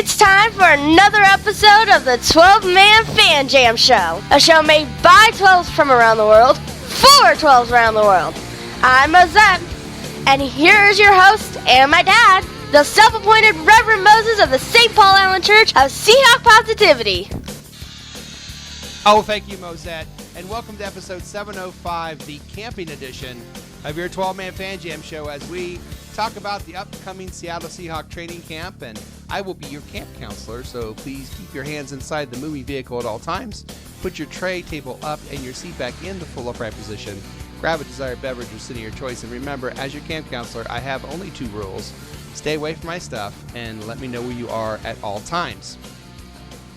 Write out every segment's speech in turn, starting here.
It's time for another episode of the 12-Man Fan Jam Show, a show made by 12s from around the world, for 12s around the world. I'm Mosette, and here is your host and my dad, the self-appointed Reverend Moses of the St. Paul Island Church of Seahawk Positivity. Oh, thank you, Mosette, and welcome to episode 705, the camping edition of your 12-Man Fan Jam Show, as we talk about the upcoming Seattle Seahawk training camp, and I will be your camp counselor, so please keep your hands inside the moving vehicle at all times. Put your tray table up and your seat back in the full upright position. Grab a desired beverage or sit of your choice, and remember, as your camp counselor, I have only two rules. Stay away from my stuff, and let me know where you are at all times.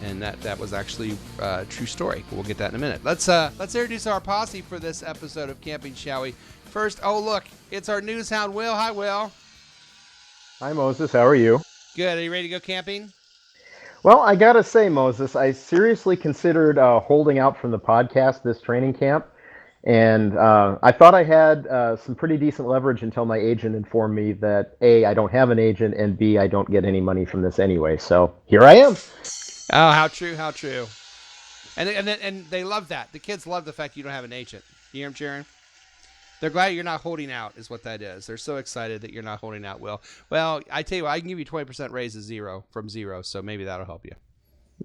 And that was actually a true story. We'll get that in a minute. Let's introduce our posse for this episode of camping, shall we? First, oh look, it's our news hound, Will. Hi, Will. Hi, Moses. How are you? Good. Are you ready to go camping? Well, I gotta say, Moses, I seriously considered holding out from the podcast this training camp, and I thought I had some pretty decent leverage until my agent informed me that A, I don't have an agent, and B, I don't get any money from this anyway. So here I am. Oh, how true, how true. And they love that. The kids love the fact you don't have an agent. You hear them cheering? They're glad you're not holding out, is what that is. They're so excited that you're not holding out, Will. Well, I tell you what, I can give you 20% raise from zero, so maybe that'll help you.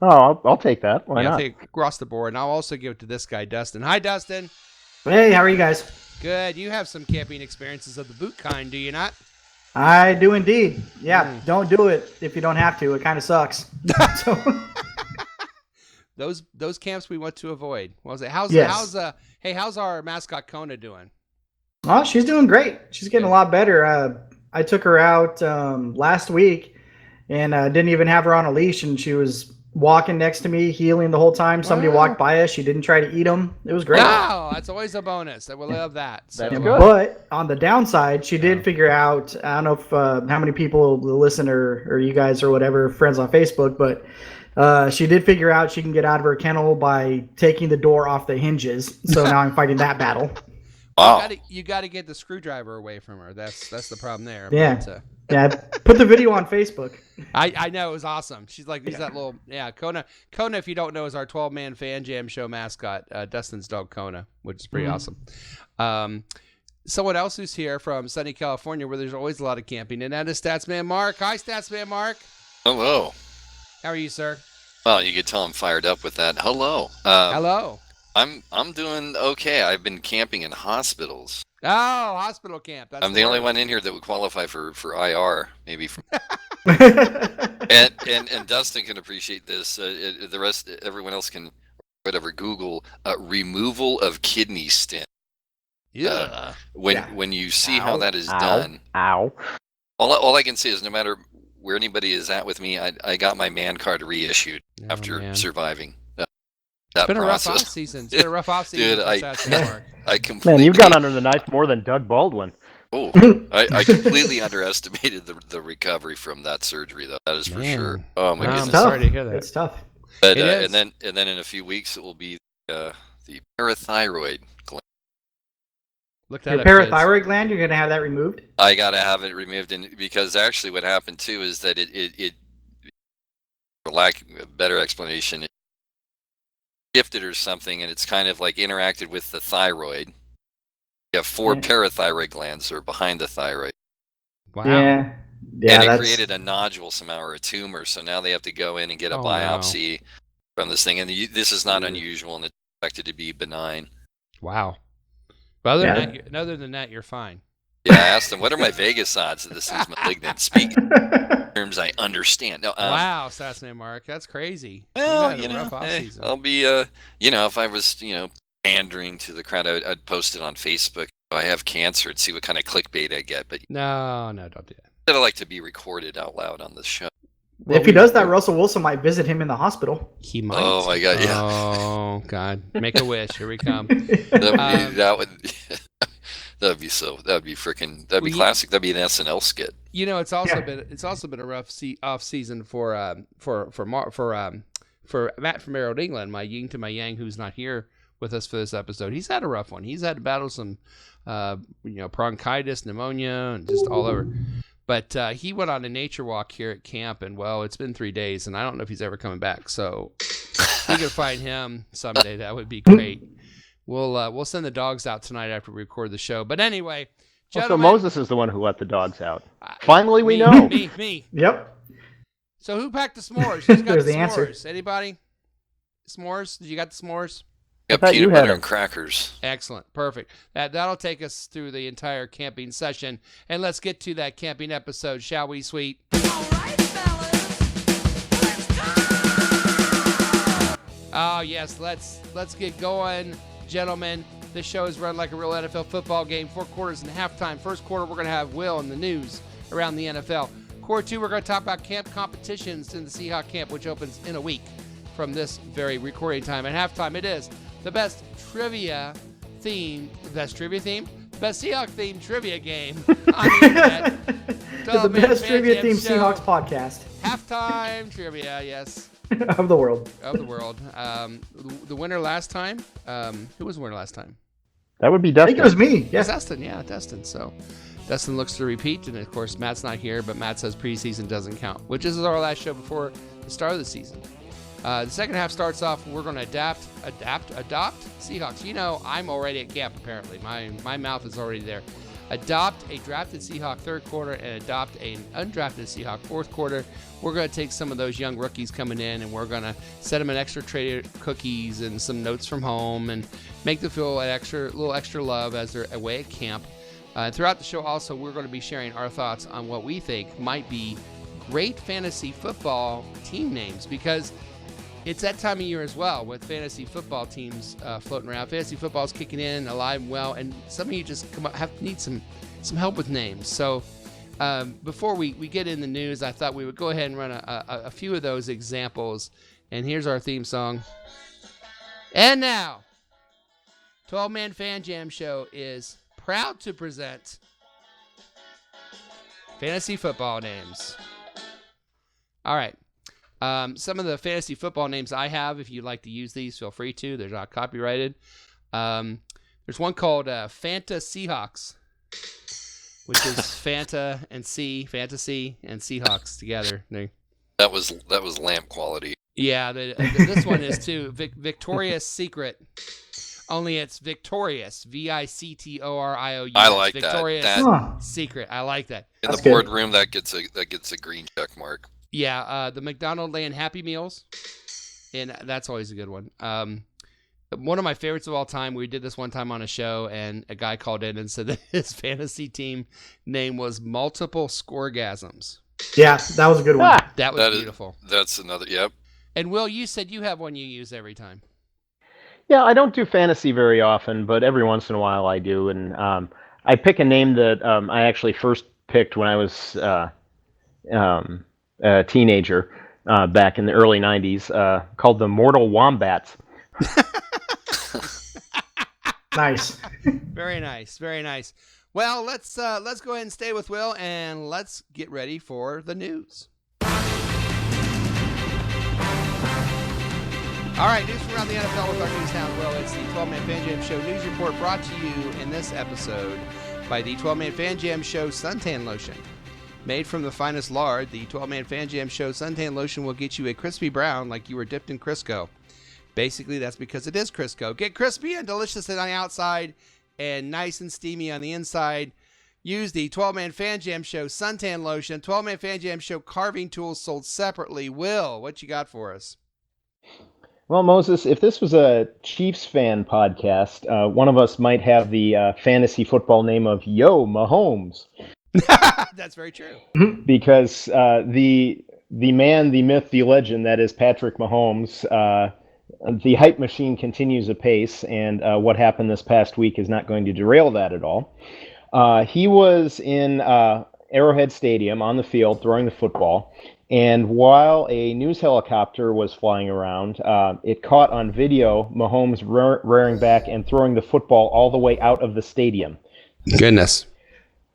Oh, I'll take that. Why not? I'll take across the board, and I'll also give it to this guy, Dustin. Hi, Dustin. Hey, how are you guys? Good. You have some camping experiences of the boot kind, do you not? I do indeed. Yeah, Don't do it if you don't have to. It kind of sucks. Those camps we want to avoid. What was it? How's our mascot Kona doing? Oh, she's doing great. She's getting a lot better. I took her out last week and didn't even have her on a leash, and she was walking next to me, healing the whole time. Somebody walked by us. She didn't try to eat them. It was great. Wow, that's always a bonus. I will love that. So, That's good. But on the downside, she did figure out, I don't know if how many people listen or you guys or whatever, friends on Facebook, but she did figure out she can get out of her kennel by taking the door off the hinges. So now I'm fighting that battle. Wow. You got to get the screwdriver away from her. That's the problem there. Yeah. But, Yeah, put the video on Facebook. I know, it was awesome. She's like, he's that little, Kona. Kona, if you don't know, is our 12-man Fan Jam Show mascot, Dustin's dog Kona, which is pretty awesome. Someone else who's here from sunny California, where there's always a lot of camping, and that is Statsman Mark. Hi, Statsman Mark. Hello. How are you, sir? Well, you could tell I'm fired up with that. Hello. Hello. I'm doing okay. I've been camping in hospitals. Oh, hospital camp. I'm the only one in here that would qualify for IR, maybe. And Dustin can appreciate this. The rest, everyone else can, whatever. Google removal of kidney stent. Yeah. When you see how that is done. Ow. All I can say is, no matter where anybody is at with me, I got my man card reissued after surviving that been process. A rough off season. It's been a rough off season. Dude, I completely. Man, you've gone under the knife more than Doug Baldwin. Oh, I completely underestimated the recovery from that surgery, though. That is for sure. Oh my goodness. It's tough. Sorry to hear that. It's tough. But, It is. and then in a few weeks it will be the parathyroid gland. Look that Your up, kids. parathyroid gland, you're going to have that removed? I gotta have it removed, because actually what happened too is that it for lack of a better explanation, it shifted or something, and it's kind of like interacted with the thyroid. You have four parathyroid glands that are behind the thyroid. Wow. Yeah, and it created a nodule somehow, or a tumor, so now they have to go in and get a biopsy from this thing, and this is not unusual, and it's expected to be benign. Wow. But other than that, you're fine. Yeah, I asked them, what are my Vegas odds that this is malignant? Speaking in terms I understand. No, wow, Statsman Mark, that's crazy. Well, I'll be, if I was, pandering to the crowd, I'd post it on Facebook. If I have cancer and see what kind of clickbait I get. But no, don't do that. I'd like to be recorded out loud on the show. Well, if he does that, Russell Wilson might visit him in the hospital. He might. Oh my God! Yeah. Oh God! Make a wish. Here we come. That'd be classic. That'd be an SNL skit. It's also been a rough off season for Matt from Maryland, England, my yin to my yang, who's not here with us for this episode. He's had a rough one. He's had to battle some bronchitis, pneumonia, and just all over. But he went on a nature walk here at camp, and well, it's been 3 days, and I don't know if he's ever coming back. So if we could find him someday, that would be great. We'll send the dogs out tonight after we record the show. But anyway, So gentlemen, Moses is the one who let the dogs out. Finally, we know. Me. Yep. So who packed the s'mores? Who's got There's the the s'mores? answer. Anybody? S'mores? Did you got the s'mores? Got thought you peanut had butter them. and crackers. Excellent. Perfect. That'll take us through the entire camping session. And let's get to that camping episode, shall we, sweet? All right, fellas, let's go! Oh, yes. Let's get going, gentlemen. This show is run like a real NFL football game. 4 quarters and halftime. First quarter, we're going to have Will in the news around the NFL. Quarter 2, we're going to talk about camp competitions in the Seahawk camp, which opens in a week from this very recording time. At halftime, it is the best Seahawk themed trivia game on the internet. The best trivia themed Seahawks podcast Halftime trivia, yes, of the world. of the world. The winner last time, who was the winner last time? That would be I Dustin. think it was me. It Yeah. was Dustin, yeah, Dustin. So Dustin looks to repeat, and of course Matt's not here, but Matt says preseason doesn't count, which is our last show before the start of the season. The second half starts off, we're going to adopt Seahawks. You know, I'm already at camp, apparently. My mouth is already there. Adopt a drafted Seahawk third quarter and adopt an undrafted Seahawk fourth quarter. We're going to take some of those young rookies coming in, and we're going to set them an extra tray of cookies and some notes from home and make them feel a little extra love as they're away at camp. Throughout the show, also, we're going to be sharing our thoughts on what we think might be great fantasy football team names, because it's that time of year as well with fantasy football teams floating around. Fantasy football is kicking in alive and well, and some of you just need some help with names. So before we get in the news, I thought we would go ahead and run a few of those examples. And here's our theme song. And now, 12-Man Fan Jam Show is proud to present fantasy football names. All right. Some of the fantasy football names I have, if you'd like to use these, feel free to. They're not copyrighted. There's one called Fanta Seahawks, which is Fanta and Fantasy and Seahawks together. That was lamp quality. Yeah, this one is too. Victoria's Secret. Only it's Victorious. Victorious. I like that. Victorious Huh. Secret. I like that. In That's the good. boardroom, that gets a green check mark. Yeah, the McDonald's Land Happy Meals, and that's always a good one. One of my favorites of all time, we did this one time on a show, and a guy called in and said that his fantasy team name was Multiple Scoregasms. Yeah, that was a good one. Ah, That was beautiful. That's another. Yep. And Will, you said you have one you use every time. yeah, I don't do fantasy very often, but every once in a while I do. And I pick a name that I actually first picked when I was a teenager back in the early 90s, called the Mortal Wombats. Nice. Very nice, very nice. Well, let's go ahead and stay with Will, and let's get ready for the news. All right, news from around the NFL with our news hound, Will. It's the 12-Man Fan Jam Show News Report, brought to you in this episode by the 12-Man Fan Jam Show Suntan Lotion. Made from the finest lard, the 12-Man Fan Jam Show Suntan Lotion will get you a crispy brown like you were dipped in Crisco. Basically, that's because it is Crisco. Get crispy and delicious on the outside and nice and steamy on the inside. Use the 12-Man Fan Jam Show Suntan Lotion. 12-Man Fan Jam Show carving tools sold separately. Will, what you got for us? Well, Moses, if this was a Chiefs fan podcast, one of us might have the fantasy football name of Yo Mahomes. That's very true. Because the man, the myth, the legend that is Patrick Mahomes, the hype machine continues apace, and what happened this past week is not going to derail that at all. He was in Arrowhead Stadium on the field throwing the football, and while a news helicopter was flying around, it caught on video Mahomes rearing back and throwing the football all the way out of the stadium. Goodness.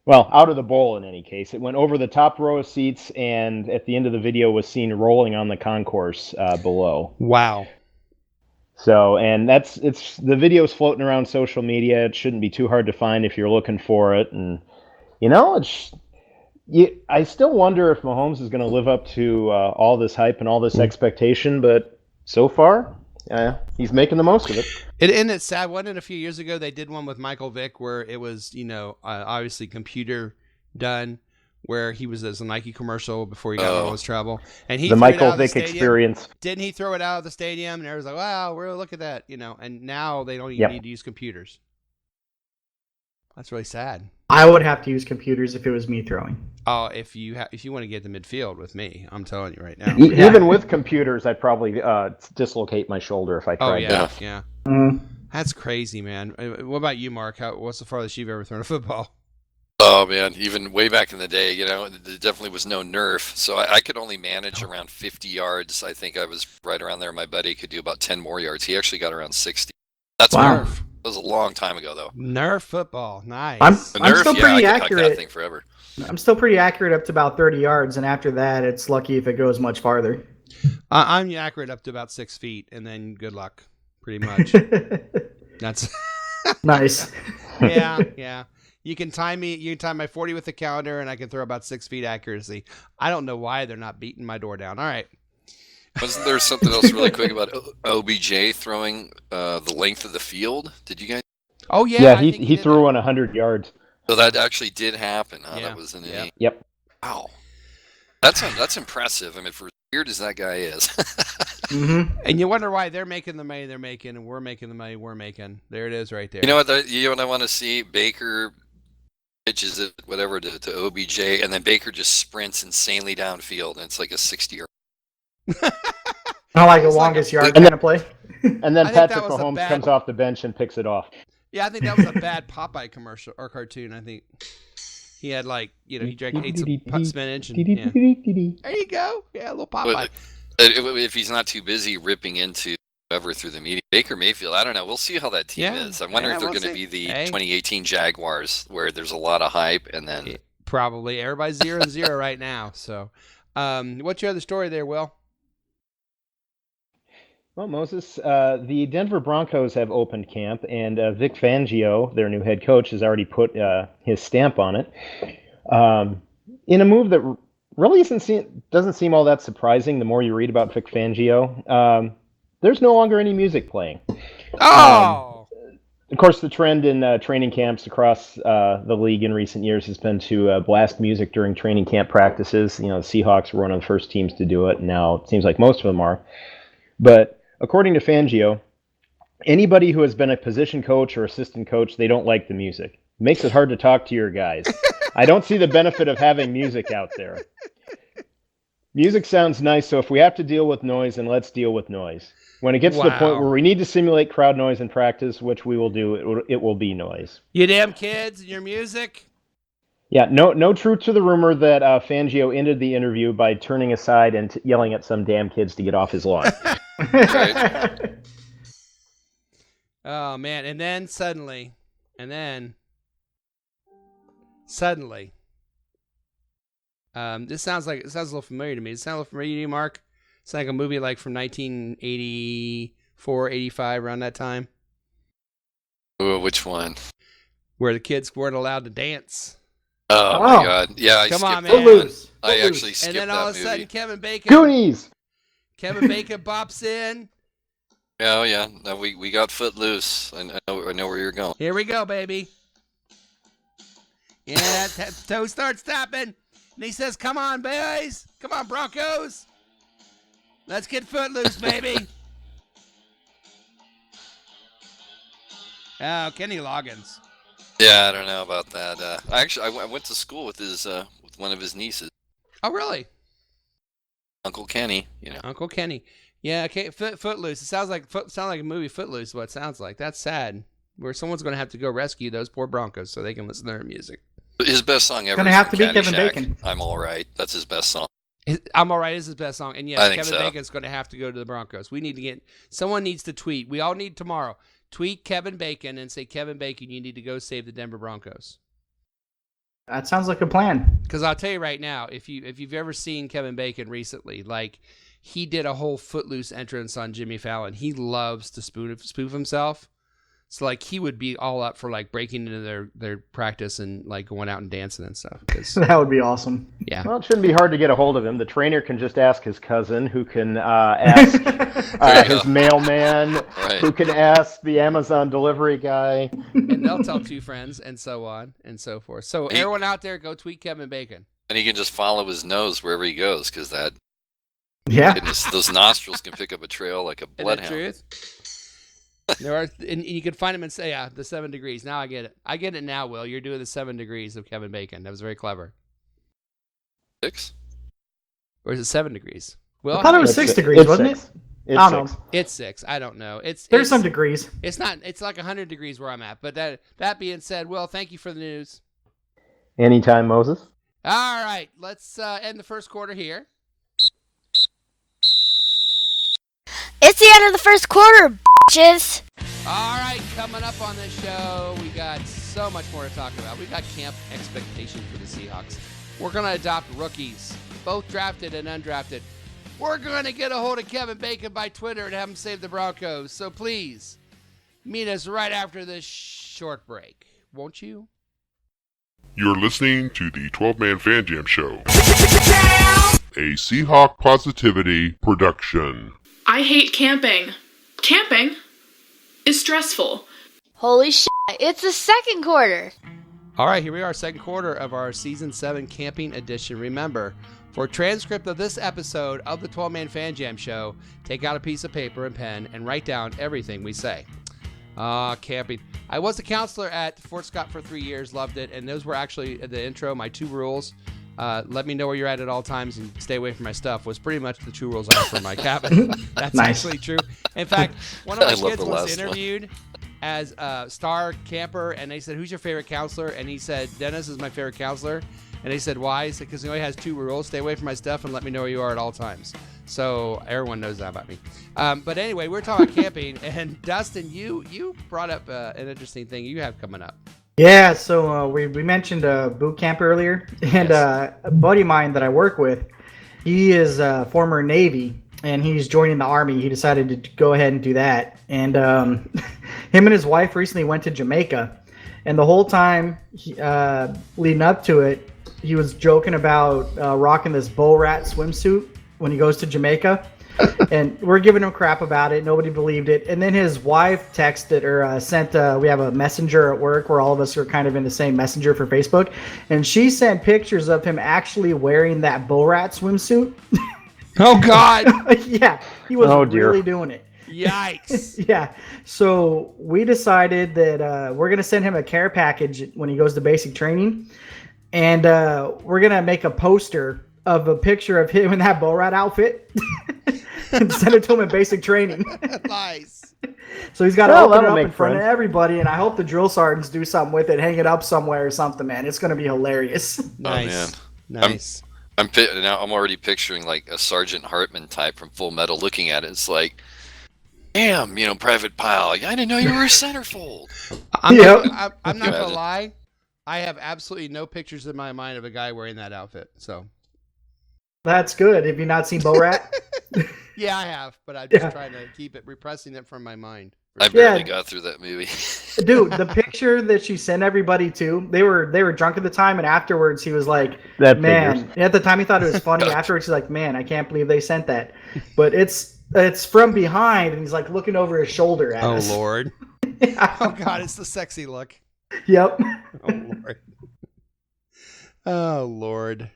Well, out of the bowl in any case. It went over the top row of seats, and at the end of the video was seen rolling on the concourse below. Wow. So, and the video's floating around social media. It shouldn't be too hard to find if you're looking for it. And, I still wonder if Mahomes is going to live up to all this hype and all this expectation, but so far, he's making the most of it. And it's sad. Wasn't it a few years ago they did one with Michael Vick where it was, obviously computer done, where he was as a Nike commercial before he got in all his trouble. And he The threw it out Michael of the Vick stadium. experience. Didn't he throw it out of the stadium? And everyone's like, wow, look at that, and now they don't even need to use computers. That's really sad. I would have to use computers if it was me throwing. Oh, if you want to get the midfield with me, I'm telling you right now. Even with computers, I'd probably dislocate my shoulder if I tried. Oh yeah, yeah. Mm. That's crazy, man. What about you, Mark? What's the farthest you've ever thrown a football? Oh man, even way back in the day, there definitely was no Nerf, so I could only manage around 50 yards. I think I was right around there. My buddy could do about 10 more yards. He actually got around 60. That's Wow. Nerf. That was a long time ago, though. Nerf football, nice. I'm Nerf, still yeah, pretty I could hike accurate. that thing forever. I'm still pretty accurate up to about 30 yards, and after that, it's lucky if it goes much farther. I'm accurate up to about 6 feet, and then good luck, pretty much. That's Nice. yeah. You can time my 40 with the calendar, and I can throw about 6 feet accuracy. I don't know why they're not beating my door down. All right. Wasn't there something else really quick about OBJ throwing the length of the field? Did you guys? Oh yeah. Yeah, I think he did threw that. on 100 yards. So that actually did happen. Huh? Yeah. That was an Yep. Wow. That's impressive. I mean, for as weird as that guy is. Mm-hmm. And you wonder why they're making the money they're making, and we're making the money we're making. There it is, right there. You know what? I want to see? Baker pitches it, whatever, to OBJ, and then Baker just sprints insanely downfield, and it's like a 60-yard. Not like a It's like longest a- yard And kind of play. And then I think Patrick that was a Mahomes bad- comes off the bench and picks it off. Yeah, I think that was a bad Popeye commercial or cartoon. I think he had he ate some spinach and yeah. There you go. Yeah, a little Popeye. But if he's not too busy ripping into whoever through the media, Baker Mayfield, I don't know. We'll see how that team Yeah. is. I wonder Yeah, if they're we'll going to see. be the Hey. 2018 Jaguars, where there's a lot of hype, and then Yeah, probably everybody's 0-0 right now. So, what's your other story there, Will? Well, Moses, the Denver Broncos have opened camp, and Vic Fangio, their new head coach, has already put his stamp on it. In a move that really doesn't seem all that surprising the more you read about Vic Fangio. There's no longer any music playing. Oh, Of course, the trend in training camps across the league in recent years has been to blast music during training camp practices. The Seahawks were one of the first teams to do it, and now it seems like most of them are. But according to Fangio, anybody who has been a position coach or assistant coach, they don't like the music. It makes it hard to talk to your guys. I don't see the benefit of having music out there. Music sounds nice, so if we have to deal with noise, then let's deal with noise. When it gets to the point Wow. where we need to simulate crowd noise in practice, which we will do, it will be noise. you damn kids and your music. Yeah, no truth to the rumor that Fangio ended the interview by turning aside and yelling at some damn kids to get off his lawn. Oh man, and then suddenly, this sounds a little familiar to me. Does it sound a little familiar to you, Mark? It's like a movie like from 1984, 85, around that time, Ooh, which one? where the kids weren't allowed to dance. Oh, Oh. my God! Yeah, I Come skipped on, that man. one. Footloose. I Footloose. actually skipped And then that all of a movie. sudden, Goonies! Kevin Bacon bops in. Oh yeah, no, we got Footloose. I know where you're going. Here we go, baby. Yeah, toe starts tapping. And he says, come on, boys. Come on, Broncos. Let's get Footloose, baby. Oh, Kenny Loggins. Yeah, I don't know about that. I went to school with with one of his nieces, Oh, really? Uncle Kenny. Uncle Kenny. Yeah, okay, Footloose. It sounds like a movie. Footloose is what it sounds like. That's sad. Where someone's going to have to go rescue those poor Broncos so they can listen to their music. His best song ever. Gonna is have from to be Kevin Caddyshack. Bacon. I'm all right. That's his best song. I'm All Right is his best song. And yes, I think Kevin so. Bacon's going to have to go to the Broncos. Someone needs to tweet. We all need tomorrow. Tweet Kevin Bacon and say, Kevin Bacon, you need to go save the Denver Broncos. That sounds like a plan. Because I'll tell you right now, if you've ever seen Kevin Bacon recently, he did a whole Footloose entrance on Jimmy Fallon. He loves to spoof himself. So like he would be all up for like breaking into their practice and like going out and dancing and stuff. 'Cause, That would be awesome. yeah. Well, it shouldn't be hard to get a hold of him. The trainer can just ask his cousin, who can ask There you his go. mailman, Right. who can ask the Amazon delivery guy. And they'll tell two friends and so on and so forth. So He- everyone out there, go tweet Kevin Bacon. And he can just follow his nose wherever he goes, because that Yeah. goodness, those nostrils can pick up a trail like a Isn't that bloodhound. truth? There are, and you can find him and say, yeah, the 7 degrees. Now I get it. I get it now, Will. You're doing the 7 degrees of Kevin Bacon. That was very clever. 6? Or is it 7 degrees? Well, I thought it was It's 6 six. degrees, It's wasn't six. it? It's I don't 6. know. It's 6. I don't know. There's it's some degrees. It's not. It's like 100 degrees where I'm at. But that being said, Will, thank you for the news. Anytime, Moses. All right, let's end the first quarter here. It's the end of the first quarter, bitches. All right, coming up on this show, we got so much more to talk about. We got camp expectations for the Seahawks. We're going to adopt rookies, both drafted and undrafted. We're going to get a hold of Kevin Bacon by Twitter and have him save the Broncos. So please, meet us right after this short break, won't you? You're listening to the 12-Man Fan Jam Show, a Seahawk Positivity production. I hate camping. Camping is stressful. Holy shit, it's the second quarter. All right, here we are, second quarter of our Season 7 Camping Edition. Remember, for a transcript of this episode of the 12-Man Fan Jam Show, take out a piece of paper and pen and write down everything we say. Camping. I was a counselor at Fort Scott for 3 years, loved it, and those were actually the intro, my 2 rules. Let me know where you're at all times and stay away from my stuff was pretty much the 2 rules I have for my cabin. That's Nice. actually true. In fact, one of my I love kids the was last one. interviewed as a star camper, and they said, who's your favorite counselor? And he said, Dennis is my favorite counselor. And they said, why? He said, because he only has 2 rules. Stay away from my stuff and let me know where you are at all times. So everyone knows that about me. But anyway, we're talking about camping. And Dustin, you brought up an interesting thing you have coming up. Yeah, so we mentioned boot camp earlier, and Yes. a buddy of mine that I work with, he is former Navy, and he's joining the Army. He decided to go ahead and do that, and him and his wife recently went to Jamaica, and the whole time leading up to it, he was joking about rocking this bull rat swimsuit when he goes to Jamaica. And we're giving him crap about it. Nobody believed it. And then his wife texted or sent, we have a messenger at work where all of us are kind of in the same messenger for Facebook. And she sent pictures of him actually wearing that bull rat swimsuit. Oh, God. Yeah, he was Oh, dear. really doing it. Yikes. Yeah. So we decided that we're going to send him a care package when he goes to basic training. And we're going to make a poster of a picture of him in that bull rat outfit and send it to him in basic training. Nice. So he's got to Well, open it that'll up make in front of friends. everybody, and I hope the drill sergeants do something with it, hang it up somewhere or something, man. It's going to be hilarious. Nice. man. Nice. I'm already picturing like a Sergeant Hartman type from Full Metal looking at it. It's like, damn, Private Pile. I didn't know you were a centerfold. I'm Yep. I'm not going to Imagine. lie. I have absolutely no pictures in my mind of a guy wearing that outfit. So, That's good. Have you not seen Bo Rat? yeah, I have, but I'm just Yeah. trying to keep it, repressing it from my mind. I Yeah. barely got through that movie. Dude, the picture that she sent everybody to, they were drunk at the time, and afterwards he was like, That man, figures. at the time he thought it was funny. Afterwards he's like, man, I can't believe they sent that. But it's from behind, and he's like looking over his shoulder at us. Lord. Oh, God, it's the sexy look. Yep. Oh, Lord. Oh, Lord.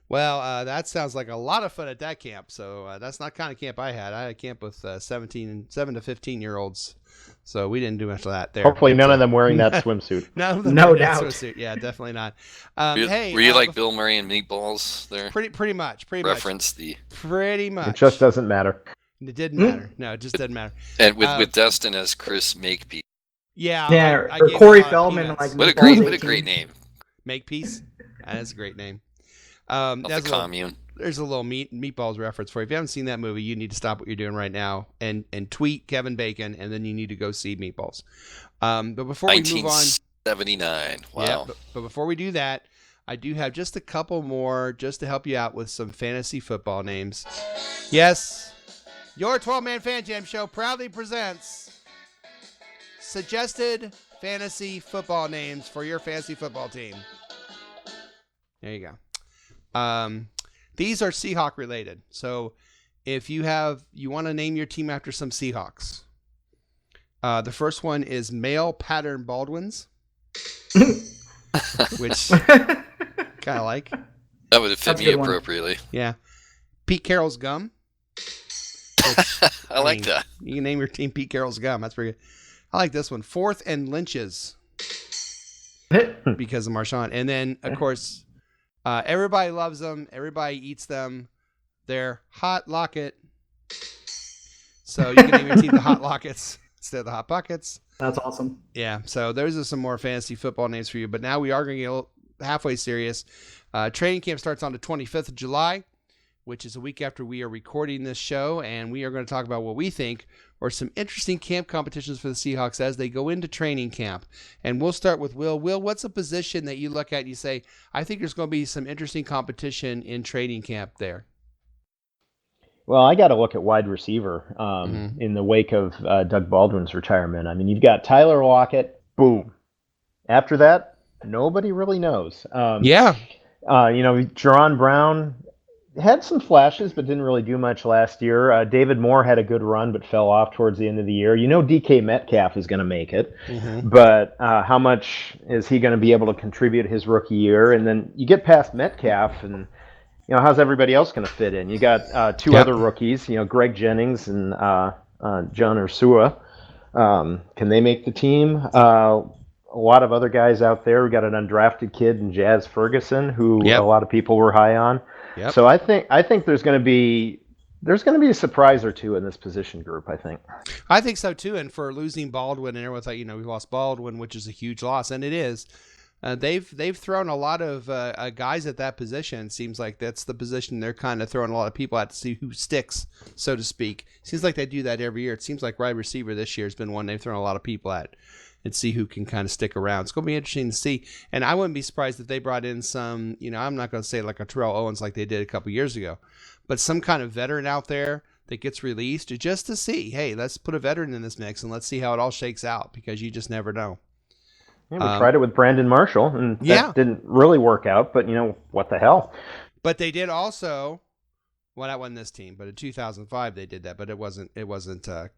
Well, that sounds like a lot of fun at that camp. So that's not the kind of camp I had. I had a camp with 7 to 15-year-olds. So we didn't do much of that there. Hopefully, none of them wearing that swimsuit. No No that's doubt. swimsuit. Yeah, definitely not. Were you like Bill Murray and Meatballs there? Pretty much. Reference the Pretty much. It just doesn't matter. It didn't matter. No, it just didn't matter. and with Dustin as Chris Makepeace. Yeah. Yeah, I or gave Corey him a lot of Feldman, peanuts. like What a Meatballs great 18. name. Makepeace. That's a great name. Of the That's a little- commune. There's a little meatballs reference for you. If you haven't seen that movie, you need to stop what you're doing right now and tweet Kevin Bacon, and then you need to go see Meatballs. But before we move on, 1979. Wow. yeah, but before we do that, I do have just a couple more just to help you out with some fantasy football names. Yes, your 12-Man Fan Jam Show proudly presents suggested fantasy football names for your fantasy football team. There you go. These are Seahawk related. So if you want to name your team after some Seahawks. The first one is male pattern Baldwins, which kind of like. That would have fit That's a me good one. appropriately. Yeah. Pete Carroll's gum. I like that. You can name your team Pete Carroll's gum. That's pretty good. I like this one. Fourth and Lynch's because of Marshawn. And then, of course, everybody loves them. Everybody eats them. They're Hot Locket. So you can name your team the Hot Lockets instead of the Hot Buckets. That's awesome. Yeah. So those are some more fantasy football names for you. But now we are going to get a little halfway serious. Training camp starts on the 25th of July, which is a week after we are recording this show. And we are going to talk about what we think are some interesting camp competitions for the Seahawks as they go into training camp. And we'll start with Will. Will, what's a position that you look at and you say, I think there's going to be some interesting competition in training camp there? Well, I got to look at wide receiver in the wake of Doug Baldwin's retirement. I mean, you've got Tyler Lockett, boom. After that, nobody really knows. Jerron Brown had some flashes, but didn't really do much last year. David Moore had a good run, but fell off towards the end of the year. DK Metcalf is going to make it, but how much is he going to be able to contribute his rookie year? And then you get past Metcalf, and how's everybody else going to fit in? You got two other rookies, Greg Jennings and John Ursua. Can they make the team? A lot of other guys out there. We got an undrafted kid in Jazz Ferguson, who a lot of people were high on. Yep. So I think there's going to be a surprise or two in this position group. I think so too. And for losing Baldwin, and everyone thought we lost Baldwin, which is a huge loss, and it is. They've thrown a lot of guys at that position. It seems like that's the position they're kind of throwing a lot of people at to see who sticks, so to speak. Seems like they do that every year. It seems like wide receiver this year has been one they've thrown a lot of people at and see who can kind of stick around. It's going to be interesting to see. And I wouldn't be surprised if they brought in some, I'm not going to say like a Terrell Owens like they did a couple years ago, but some kind of veteran out there that gets released just to see, hey, let's put a veteran in this mix and let's see how it all shakes out, because you just never know. Yeah, we tried it with Brandon Marshall, and that didn't really work out, but what the hell? But they did also, well, that wasn't this team, but in 2005 they did that, but it wasn't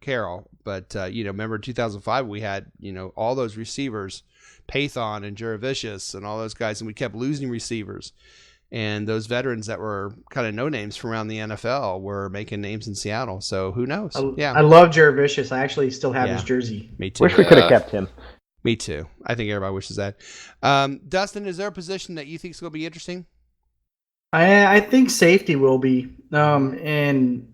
Carroll. But, remember in 2005 we had, all those receivers, Pathon and Juravicius and all those guys, and we kept losing receivers. And those veterans that were kind of no names from around the NFL were making names in Seattle. So who knows? I love Juravicius. I actually still have his jersey. Me too. Wish we could have kept him. Me too. I think everybody wishes that. Dustin, is there a position that you think is going to be interesting? I think safety will be. And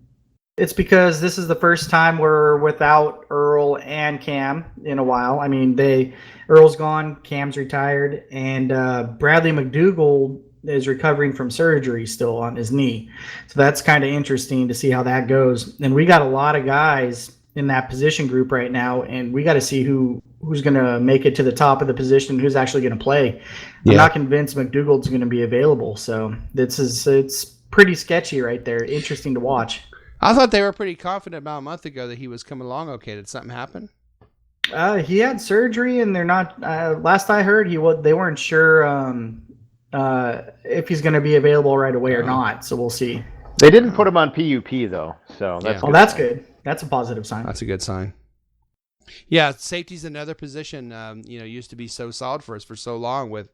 it's because this is the first time we're without Earl and Cam in a while. I mean, Earl's gone, Cam's retired, and Bradley McDougald is recovering from surgery still on his knee. So that's kind of interesting to see how that goes. And we got a lot of guys in that position group right now, and we got to see who's going to make it to the top of the position, who's actually going to play. I'm not convinced McDougald's going to be available, so it's pretty sketchy right there. Interesting to watch. I thought they were pretty confident about a month ago that he was coming along okay. Did something happen? He had surgery, and they're not. Last I heard, they weren't sure if he's going to be available right away or not. So we'll see. They didn't put him on PUP though, so that's good. That's good. That's a positive sign. That's a good sign. Yeah, safety's another position. Used to be so solid for us for so long with,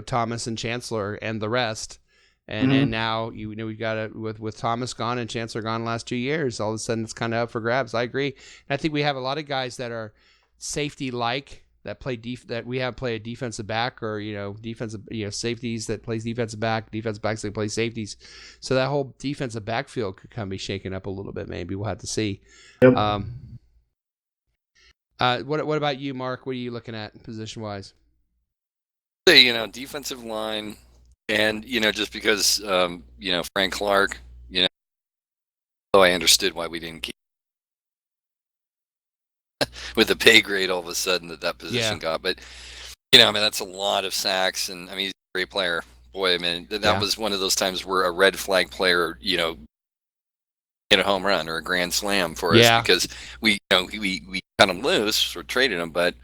Thomas and Chancellor and the rest, and now we got it with Thomas gone and Chancellor gone the last 2 years. All of a sudden, it's kind of up for grabs. I agree. And I think we have a lot of guys that are safety-like that play that we have play a defensive back or defensive safeties that plays defensive backs that play safeties. So that whole defensive backfield could kind of be shaken up a little bit. Maybe we'll have to see. Yep. What about you, Mark? What are you looking at position wise? Defensive line, and just because Frank Clark, I understood why we didn't keep with the pay grade all of a sudden that position got, but that's a lot of sacks, and he's a great player. Boy, that was one of those times where a red flag player, hit a home run or a grand slam for Yeah. us because we cut him loose or traded him, but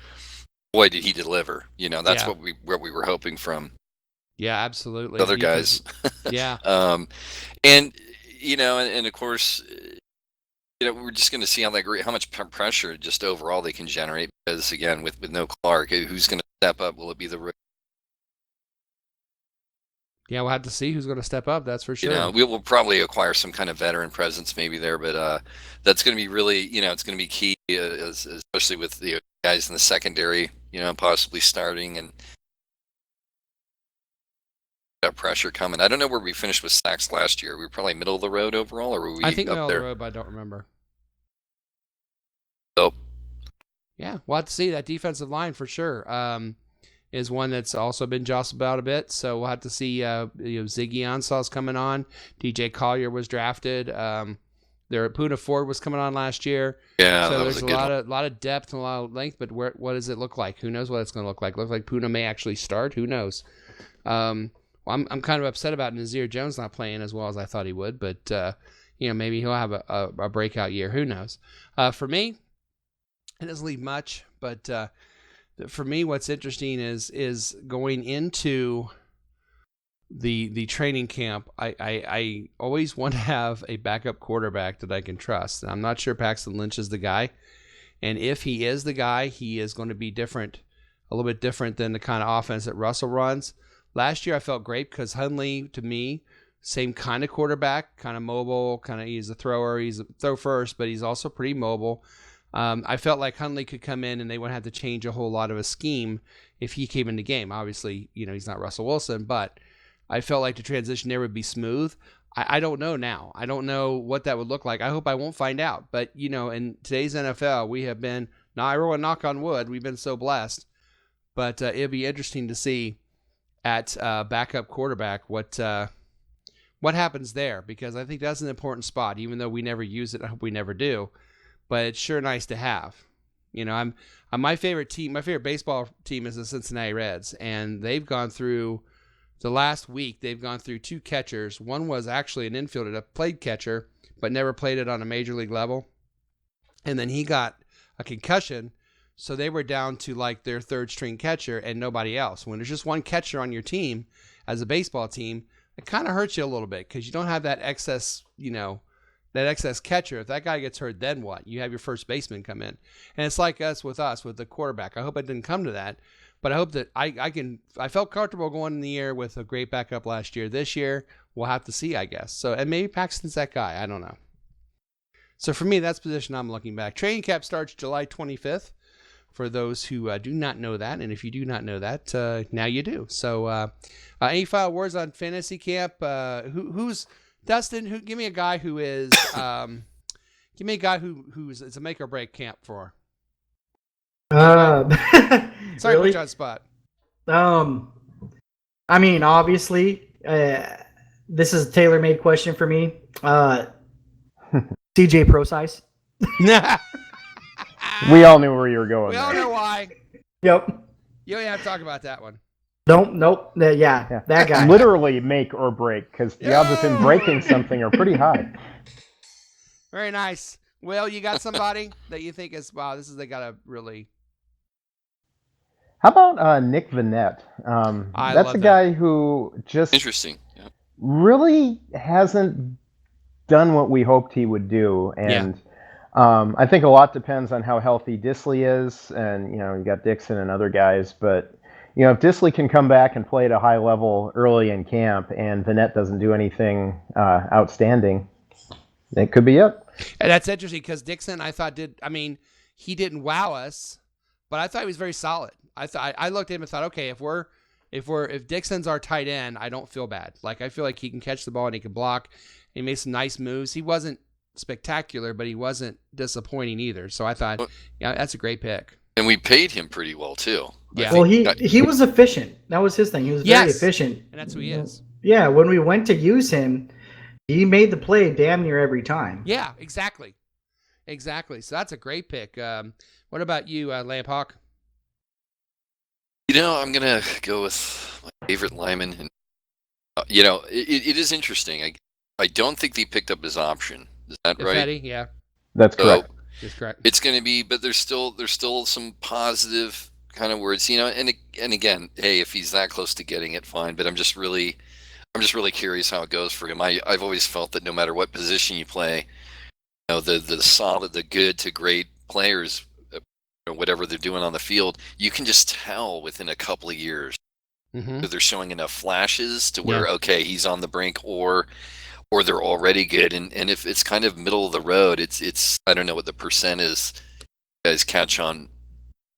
boy, did he deliver. That's Yeah. what we were hoping from Yeah, absolutely. other guys. Yeah. And and of course, we're just going to see how much pressure just overall they can generate because again, with no Clark, who's going to step up? Will it be the rookie? Yeah, we'll have to see who's going to step up. That's for sure. We will probably acquire some kind of veteran presence maybe there, but that's going to be really, it's going to be key, especially with the guys in the secondary, possibly starting and that pressure coming. I don't know where we finished with sacks last year. We were probably middle of the road overall, or were we I think up middle there? of the road, but I don't remember. So, yeah, we'll have to see. That defensive line for sure is one that's also been jostled about a bit. So we'll have to see. Ziggy Ansah's coming on. DJ Collier was drafted. Puna Ford was coming on last year. Yeah, so that there's was a lot of depth and a lot of length. But what does it look like? Who knows what it's going to look like? Looks like Puna may actually start. Who knows? I'm kind of upset about Nazir Jones not playing as well as I thought he would, but maybe he'll have a breakout year. Who knows? For me, it doesn't leave much, but for me, what's interesting is going into the training camp. I always want to have a backup quarterback that I can trust. And I'm not sure Paxton Lynch is the guy, and if he is the guy, he is going to be different, a little bit different than the kind of offense that Russell runs. Last year, I felt great because Hundley, to me, same kind of quarterback, kind of mobile, he's a thrower. He's a throw first, but he's also pretty mobile. I felt like Hundley could come in and they wouldn't have to change a whole lot of a scheme if he came in the game. Obviously, he's not Russell Wilson, but I felt like the transition there would be smooth. I don't know now. I don't know what that would look like. I hope I won't find out. But, in today's NFL, we have been, now everyone knock on wood, we've been so blessed. But it'll be interesting to see at backup quarterback what happens there, because I think that's an important spot, even though we never use it. I hope we never do, but it's sure nice to have. I'm my favorite baseball team is the Cincinnati Reds, and they've gone through the last week. They've gone through two catchers. One was actually an infielder that played catcher but never played it on a major league level, and then he got a concussion. So they were down to like their third string catcher and nobody else. When there's just one catcher on your team as a baseball team, it kind of hurts you a little bit because you don't have that excess, that excess catcher. If that guy gets hurt, then what? You have your first baseman come in. And it's like us with the quarterback. I hope it didn't come to that, but I hope that I felt comfortable going in the year with a great backup last year. This year, we'll have to see, I guess. So, and maybe Paxton's that guy. I don't know. So for me, that's the position I'm looking back. Training camp starts July 25th. For those who do not know that, and if you do not know that, now you do. So, any final words on fantasy camp? Who's Dustin? Give me a guy who is, give me a guy who's it's a make or break camp for. Sorry, Sorry to put you on the spot. I mean, obviously, this is a tailor-made question for me. CJ Prosize. We all knew where you were going. We all know why. Yep. You don't have to talk about that one. Nope. Yeah, that guy. Literally make or break, because the odds of him breaking something are pretty high. Very nice. Will, you got somebody that you think is, wow, they got to really... How about Nick Vanette? That's a guy who just interesting. Yeah. Really hasn't done what we hoped he would do, and I think a lot depends on how healthy Disley is, and you got Dixon and other guys, but if Disley can come back and play at a high level early in camp, and Vanette doesn't do anything outstanding, it could be it. And that's interesting because Dixon, I thought he didn't wow us, but I thought he was very solid. I looked at him and thought, okay, if Dixon's our tight end, I don't feel bad. Like, I feel like he can catch the ball and he can block. He made some nice moves. He wasn't spectacular, but he wasn't disappointing either. So I thought, that's a great pick. And we paid him pretty well too. Yeah. Well, he was efficient. That was his thing. He was very efficient, and that's who he is. Yeah. When we went to use him, he made the play damn near every time. Yeah, exactly. So that's a great pick. What about you, Lamp Hawk? I'm gonna go with my favorite lineman, and it is interesting. I don't think they picked up his option. Is that If right? Eddie, yeah, That's So correct. that's correct. it's going to be, but there's still some positive kind of words, and again, hey, if he's that close to getting it, fine. But I'm just really curious how it goes for him. I've always felt that no matter what position you play, the solid, the good to great players, whatever they're doing on the field, you can just tell within a couple of years Mm-hmm. that they're showing enough flashes to where, okay, he's on the brink, or they're already good. And if it's kind of middle of the road, it's I don't know what the percent is. You guys catch on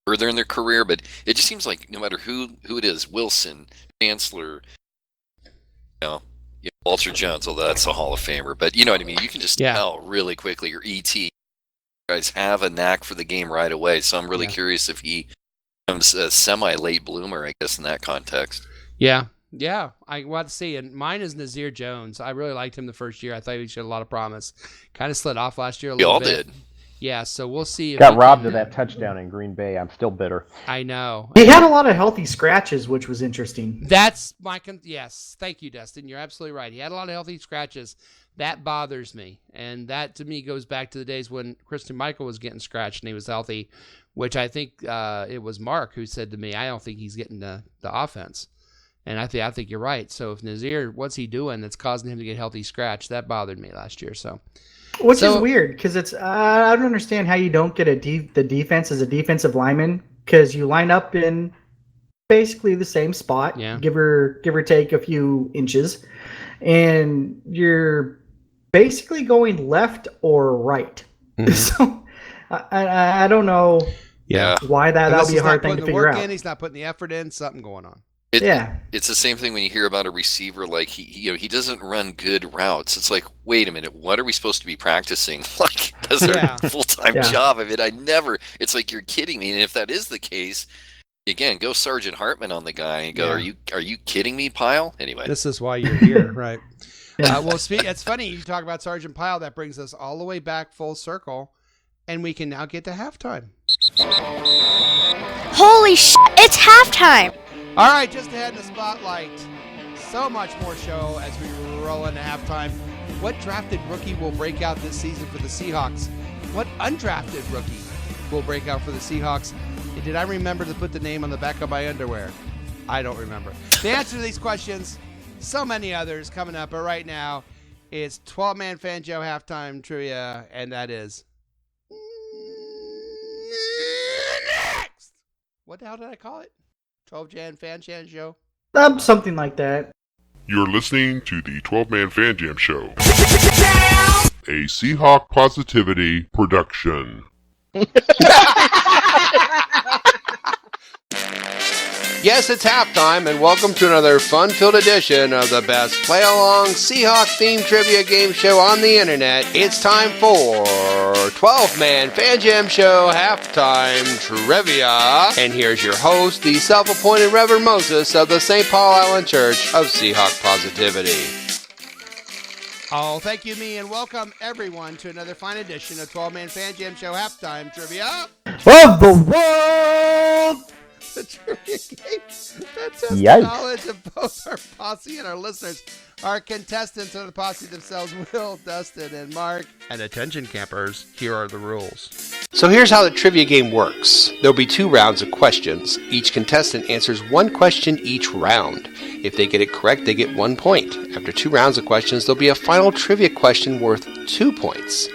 further in their career, but it just seems like no matter who it is, Wilson, Chancellor, Walter Jones, although that's a Hall of Famer, but you know what I mean. You can just tell really quickly. Or ET, guys have a knack for the game right away. So I'm really curious if he becomes a semi-late bloomer, I guess, in that context. Yeah. I want to see. And mine is Nazir Jones. I really liked him the first year. I thought he showed a lot of promise. Kind of slid off last year a little bit. We all did. Yeah, so we'll see. If Got robbed of that touchdown in Green Bay. I'm still bitter. I know. He had a lot of healthy scratches, which was interesting. That's yes. Thank you, Dustin. You're absolutely right. He had a lot of healthy scratches. That bothers me. And that, to me, goes back to the days when Christian Michael was getting scratched and he was healthy, which I think it was Mark who said to me, I don't think he's getting the offense. And I think you're right. So if Nazir, what's he doing that's causing him to get healthy scratch? That bothered me last year. Which is weird, because it's I don't understand how you don't get the defense as a defensive lineman, because you line up in basically the same spot, give or take a few inches, and you're basically going left or right. Mm-hmm. So I don't know why that would be a hard thing to figure out. He's not putting the effort in. Something going on. It's the same thing when you hear about a receiver, like he doesn't run good routes. It's like, wait a minute, what are we supposed to be practicing? Like, as their full-time job? I mean, it's like, you're kidding me. And if that is the case, again, go Sergeant Hartman on the guy and go, are you kidding me, Pyle? Anyway. This is why you're here, right? Well, it's funny you talk about Sergeant Pyle. That brings us all the way back full circle, and we can now get to halftime. Holy shit, it's halftime! All right, just ahead in the spotlight. So much more show as we roll into halftime. What drafted rookie will break out this season for the Seahawks? What undrafted rookie will break out for the Seahawks? And did I remember to put the name on the back of my underwear? I don't remember. The answer to these questions, so many others coming up, but right now it's 12-man Fan Joe halftime trivia, and that is next. What the hell did I call it? 12-man Fan Jam Show? Something like that. You're listening to the 12-Man Fan Jam Show, a Seahawk Positivity production. Yes, it's halftime, and welcome to another fun-filled edition of the best play-along Seahawk-themed trivia game show on the internet. It's time for 12-Man Fan Jam Show Halftime Trivia. And here's your host, the self-appointed Reverend Moses of the St. Paul Island Church of Seahawk Positivity. Oh, thank you, me, and welcome everyone to another fine edition of 12-Man Fan Jam Show Halftime Trivia of the world. The trivia game that tests the knowledge of both our posse and our listeners. Our contestants are the posse themselves, Will, Dustin, and Mark. And attention campers, here are the rules. So here's how the trivia game works. There'll be 2 rounds of questions. Each contestant answers 1 question each round. If they get it correct, they get 1 point. After 2 rounds of questions, there'll be a final trivia question worth 2 points.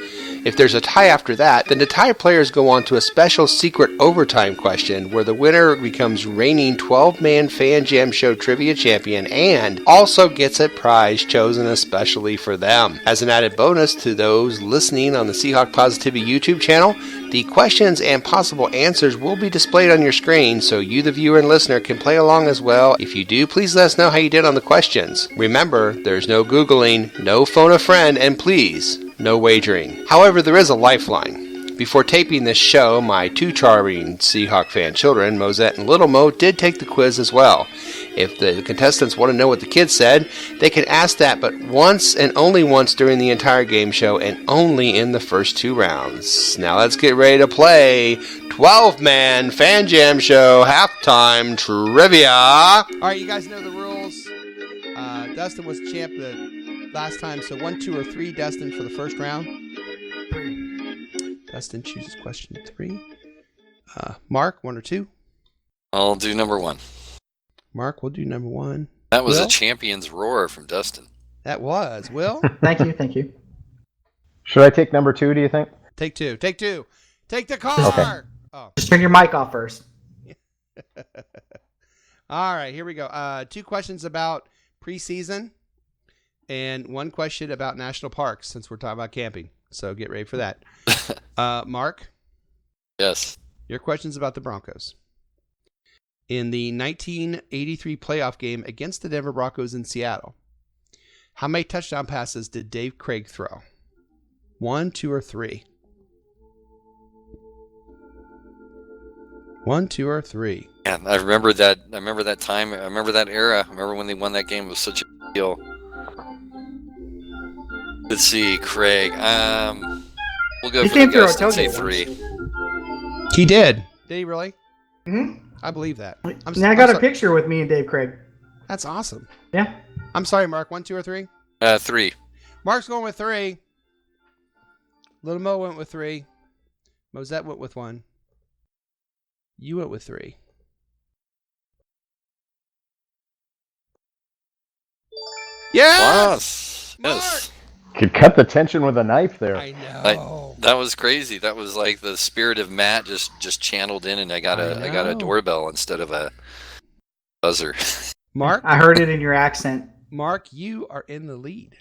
If there's a tie after that, then the tie players go on to a special secret overtime question where the winner becomes reigning 12-man Fan Jam Show trivia champion and also gets a prize chosen especially for them. As an added bonus to those listening on the Seahawk Positivity YouTube channel, the questions and possible answers will be displayed on your screen so you, the viewer and listener, can play along as well. If you do, please let us know how you did on the questions. Remember, there's no Googling, no phone a friend, and please, no wagering. However, there is a lifeline. Before taping this show, my 2 charming Seahawk fan children, Mosette and Little Mo, did take the quiz as well. If the contestants want to know what the kids said, they can ask that but once and only once during the entire game show and only in the first 2 rounds. Now let's get ready to play 12-Man Fan Jam Show Halftime Trivia. All right, you guys know the rules. Dustin was champ the last time. So 1, 2, or 3, Dustin, for the first round. 3. Dustin chooses question 3. Mark, 1 or 2? I'll do number 1. Mark, we'll do number 1. That was Will? a champion's roar from Dustin. That was. Will? Thank you. Should I take number 2, do you think? Take 2. Take 2. Take the car! Okay. Oh. Just turn your mic off first. All right, here we go. 2 questions about preseason and 1 question about national parks, since we're talking about camping. So get ready for that. Mark? Yes. Your question's about the Broncos. In the 1983 playoff game against the Denver Broncos in Seattle, how many touchdown passes did Dave Craig throw? 1, 2, or 3? 1, 2, or 3? Yeah, I remember that. I remember that time. I remember that era. I remember when they won that game. It was such a deal. Let's see, Craig. We'll go He for came the through guess our and say tailgate 3. He did. Did he really? Mm-hmm. I believe that. I got a picture with me and Dave Craig. That's awesome. Yeah. I'm sorry, Mark. 1, 2, or 3? 3. Mark's going with 3. Little Mo went with 3. Mosette went with 1. You went with 3. Yes! Yes. Could cut the tension with a knife there. I know. That was crazy. That was like the spirit of Matt just channeled in, and I got a doorbell instead of a buzzer. Mark? I heard it in your accent. Mark, you are in the lead.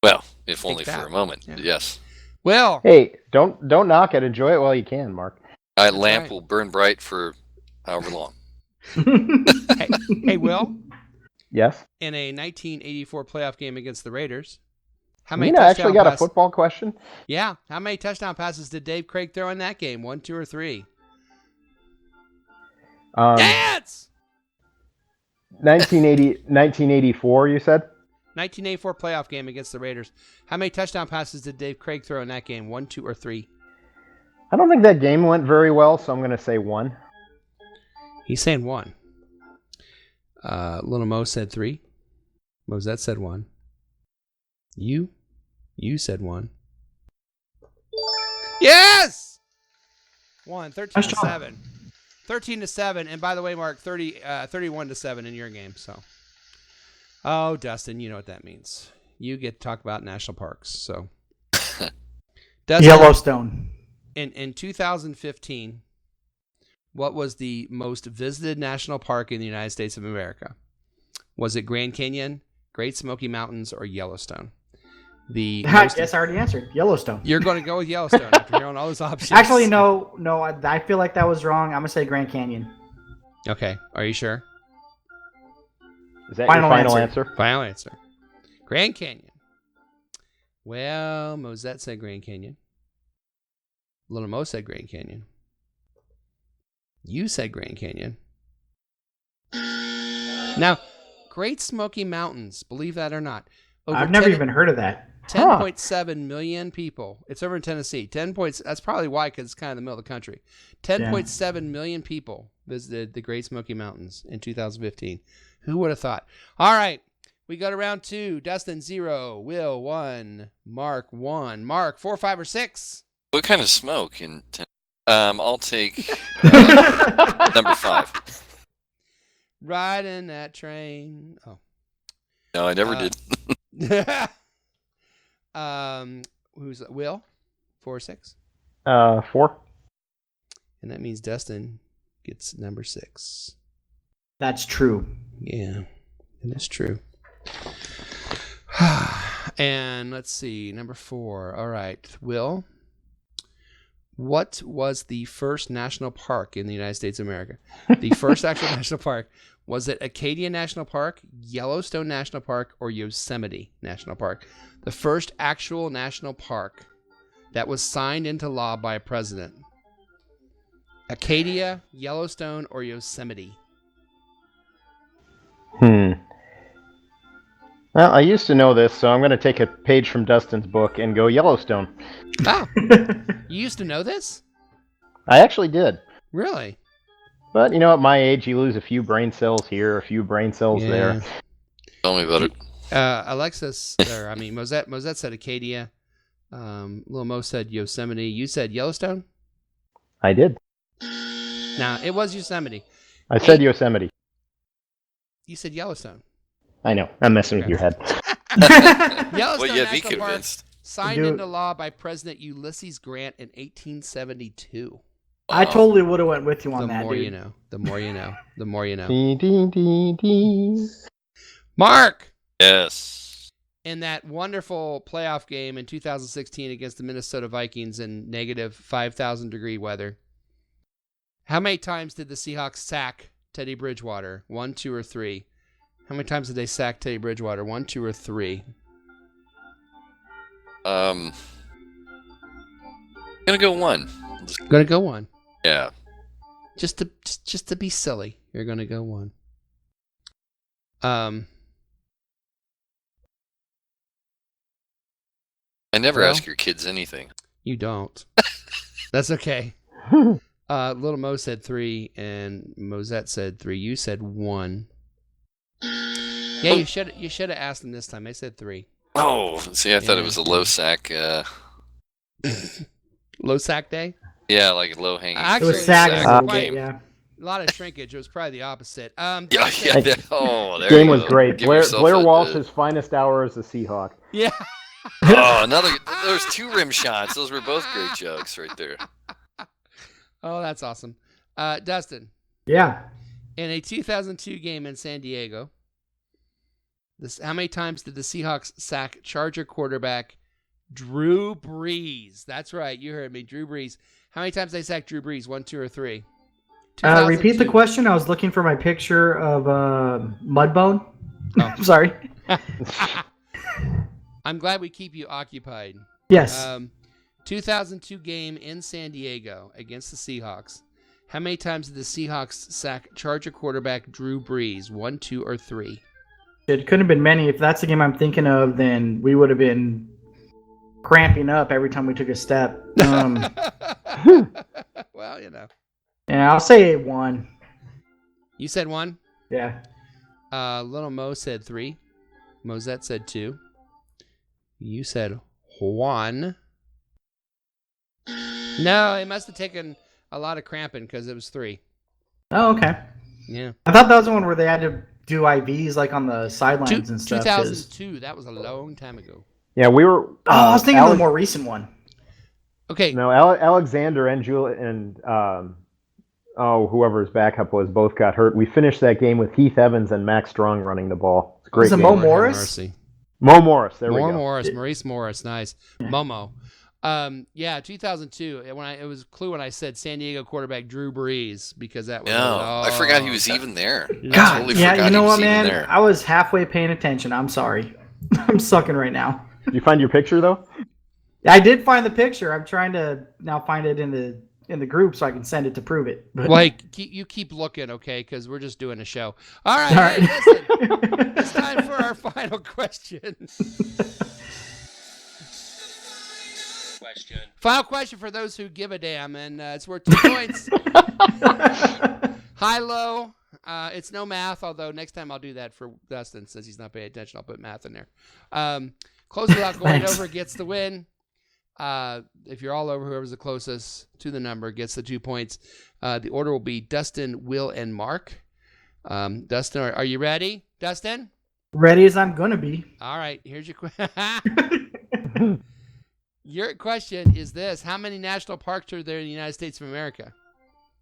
Well, if only that. for a moment. Yeah. Yes. Well, Hey, don't knock it. Enjoy it while you can, Mark. That lamp right. will burn bright for however long. hey, Will, Yes? in a 1984 playoff game against the Raiders, how many Nina actually got a passes? football question? Yeah, how many touchdown passes did Dave Craig throw in that game? 1, 2, or 3? Dance! 1984, you said? 1984 playoff game against the Raiders. How many touchdown passes did Dave Craig throw in that game? 1, 2, or 3? I don't think that game went very well, so I'm going to say 1. He's saying 1. Little Mo said 3. Mosette said 1. You said 1. Yes! 1. 13 to 7. 13 to 7. And by the way, Mark, 31 to 7 in your game. So, oh, Dustin, you know what that means. You get to talk about national parks. So, Dustin, Yellowstone. In 2015, what was the most visited national park in the United States of America? Was it Grand Canyon, Great Smoky Mountains, or Yellowstone? I guess I already answered. Yellowstone. You're going to go with Yellowstone after hearing all those options. Actually, no. I feel like that was wrong. I'm going to say Grand Canyon. Okay. Are you sure? Is that Final your final answer. answer? Final answer. Grand Canyon. Well, Mosette said Grand Canyon. Little Mo said Grand Canyon. You said Grand Canyon. Now, Great Smoky Mountains, believe that or not. I've never even heard of that. 10.7 million people. It's over in Tennessee. That's probably why, because it's kind of the middle of the country. 10.7 million people visited the Great Smoky Mountains in 2015. Who would have thought? All right. We go to round 2. Dustin, 0. Will, 1. Mark, 1. Mark, 4, 5, or 6? What kind of smoke? I'll take number 5. Riding that train. Oh. No, I never did. Who's Will? 4 or 6? 4. And that means Dustin gets number 6. That's true. Yeah, and that's true. And let's see, number 4. All right, Will. What was the first national park in the United States of America? The first actual national park. Was it Acadia National Park, Yellowstone National Park, or Yosemite National Park? The first actual national park that was signed into law by a president. Acadia, Yellowstone, or Yosemite? Well, I used to know this, so I'm going to take a page from Dustin's book and go Yellowstone. Oh, you used to know this? I actually did. Really? But, you know, at my age, you lose a few brain cells here, a few brain cells there. Tell me about it. Mosette said Acadia. Lil Mo said Yosemite. You said Yellowstone? I did. Nah, it was Yosemite. I said Yosemite. You said Yellowstone. I know. I'm messing with your head. Yellowstone Well, yeah, be National Park convinced. signed into law by President Ulysses Grant in 1872. I totally would have went with you on The that, more dude. you know. The more you know. The more you know. Dee, dee, dee, dee. Mark! Yes. In that wonderful playoff game in 2016 against the Minnesota Vikings in negative 5,000 degree weather, how many times did the Seahawks sack Teddy Bridgewater? 1, 2, or 3? How many times did they sack Teddy Bridgewater? 1, 2, or 3? Gonna go 1. Gonna go 1. Yeah. Just to be silly, you're gonna go 1. I never Well, ask your kids anything. You don't. That's okay. Little Mo said 3, and Mosette said 3. You said 1. Yeah, you should have asked them this time. I said 3. Oh, see, I thought it was a low sack. Low sack day? Yeah, like a low hanging. Actually, It was sagging a little game. bit, yeah. A lot of shrinkage. It was probably the opposite. Yeah. Oh, there Game you was go. great. Give Blair yourself Walsh's finest hour as a Seahawk. Yeah. Oh, there's 2 rim shots. Those were both great jokes right there. Oh, that's awesome. Dustin, Yeah. in a 2002 game in San Diego, how many times did the Seahawks sack Charger quarterback Drew Brees? That's right. You heard me. Drew Brees. How many times they sacked Drew Brees? 1, 2, or 3? Repeat the question. I was looking for my picture of Mudbone. Oh. Sorry. I'm glad we keep you occupied. Yes. 2002 game in San Diego against the Seahawks. How many times did the Seahawks sack Charger quarterback Drew Brees? 1, 2, or 3? It couldn't have been many. If that's the game I'm thinking of, then we would have been cramping up every time we took a step. Well, you know. Yeah, I'll say 1. You said 1? Yeah. Little Mo said 3. Mosette said 2. You said 1. No, it must have taken a lot of cramping because it was 3. Oh, okay. Yeah. I thought that was the one where they had to do IVs like on the sidelines and stuff. 2002. That was a long time ago. Yeah, we were. I was thinking of the more recent one. Okay. No, Alexander and whoever's backup was both got hurt. We finished that game with Heath Evans and Max Strong running the ball. It's a great Was it game. Mo Morris? Mo Morris. There we go. Maurice Morris. Nice. Momo. 2002. It was a clue when I said San Diego quarterback Drew Brees because that was. No, I forgot he was even there. God, I totally yeah, forgot you know he was what, man? even there. I was halfway paying attention. I'm sorry. I'm sucking right now. Did you find your picture though? I did find the picture. I'm trying to now find it in the group so I can send it to prove it. But... Well, you keep looking, okay? Because we're just doing a show. All right. All right. Hey, listen. It's time for our final question. Final question for those who give a damn, and it's worth 2 points. High, low. It's no math, although next time I'll do that for Dustin since he's not paying attention. I'll put math in there. Close without going over gets the win. If you're all over, whoever's the closest to the number gets the 2 points. The order will be Dustin, Will, and Mark. Dustin, are you ready? Dustin? Ready as I'm gonna be. All right, here's your question. Your question is this: how many national parks are there in the United States of America?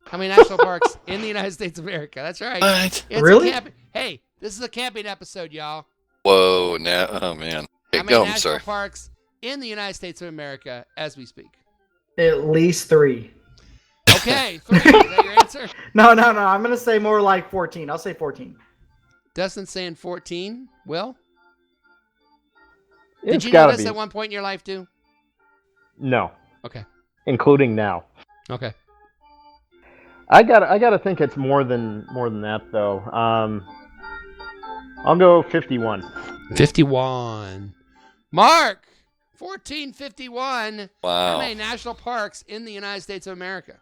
How many national parks in the United States of America? That's right. What? It's Really? Hey, this is a camping episode, y'all. Whoa, now, oh man. How Hey, many go, I'm national sorry. parks in the United States of America as we speak? At least 3. Okay, 3. Is that your answer? No. I'm gonna say more like 14. I'll say 14. Dustin's saying 14. Will? It's Did you know gotta this be. at one point in your life too? No, Okay. including now. Okay. I gotta think it's more than that though. I'll go 51. 51. Mark! 1451. How Wow. many national parks in the United States of America?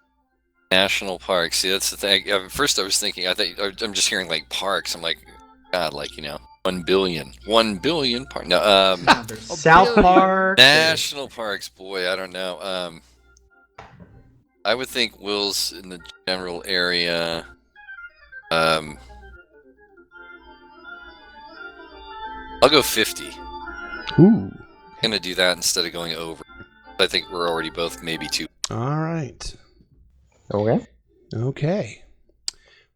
National parks. See, that's the thing. First, I was thinking, I'm just hearing like parks. I'm like, God, like, 1 1 billion. 1 billion park. No, There's South Park. national parks. Boy, I don't know. I would think Will's in the general area. I'll go 50. Ooh. I'm gonna do that instead of going over. I think we're already both maybe 2. All right. Okay. Okay.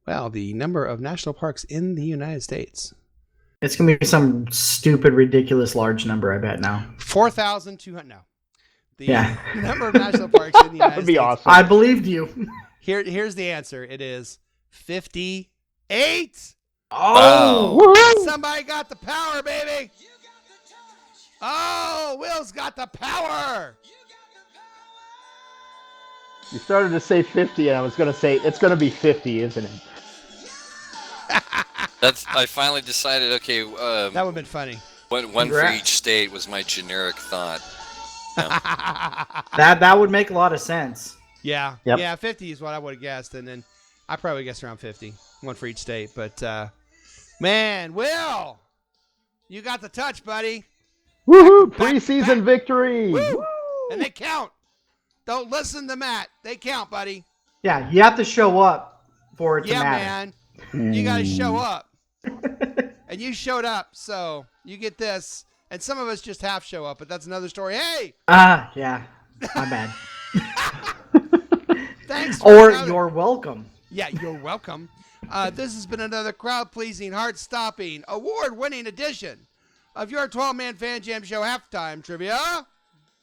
Well, the number of national parks in the United States. It's gonna be some stupid, ridiculous large number, I bet now. 4,200. No. The Yeah. number of national parks in the United That would be States. awesome. I believed you. Here's the answer. It is 58. Oh, Woohoo! Somebody got the power, baby. Oh, Will's got the power. You started to say 50, and I was going to say it's going to be 50, isn't it? I finally decided. Okay, That would have been funny. one for Congrats. each state was my generic thought. that would make a lot of sense. Yeah. Yep. Yeah, 50 is what I would have guessed, and then I probably guessed around 50. One for each state. But, man, Will, you got the touch, buddy. Woohoo! back, Preseason back. victory! Woo! And they count. Don't listen to Matt. They count, buddy. Yeah, you have to show up for it to Yeah, matter. man. You got to show up. And you showed up, so you get this. And some of us just half show up, but that's another story. Hey! Yeah, my bad. Thanks. For Or another- you're welcome. Yeah, you're welcome. This has been another crowd-pleasing, heart-stopping, award-winning edition of your 12-man Fan Jam Show halftime trivia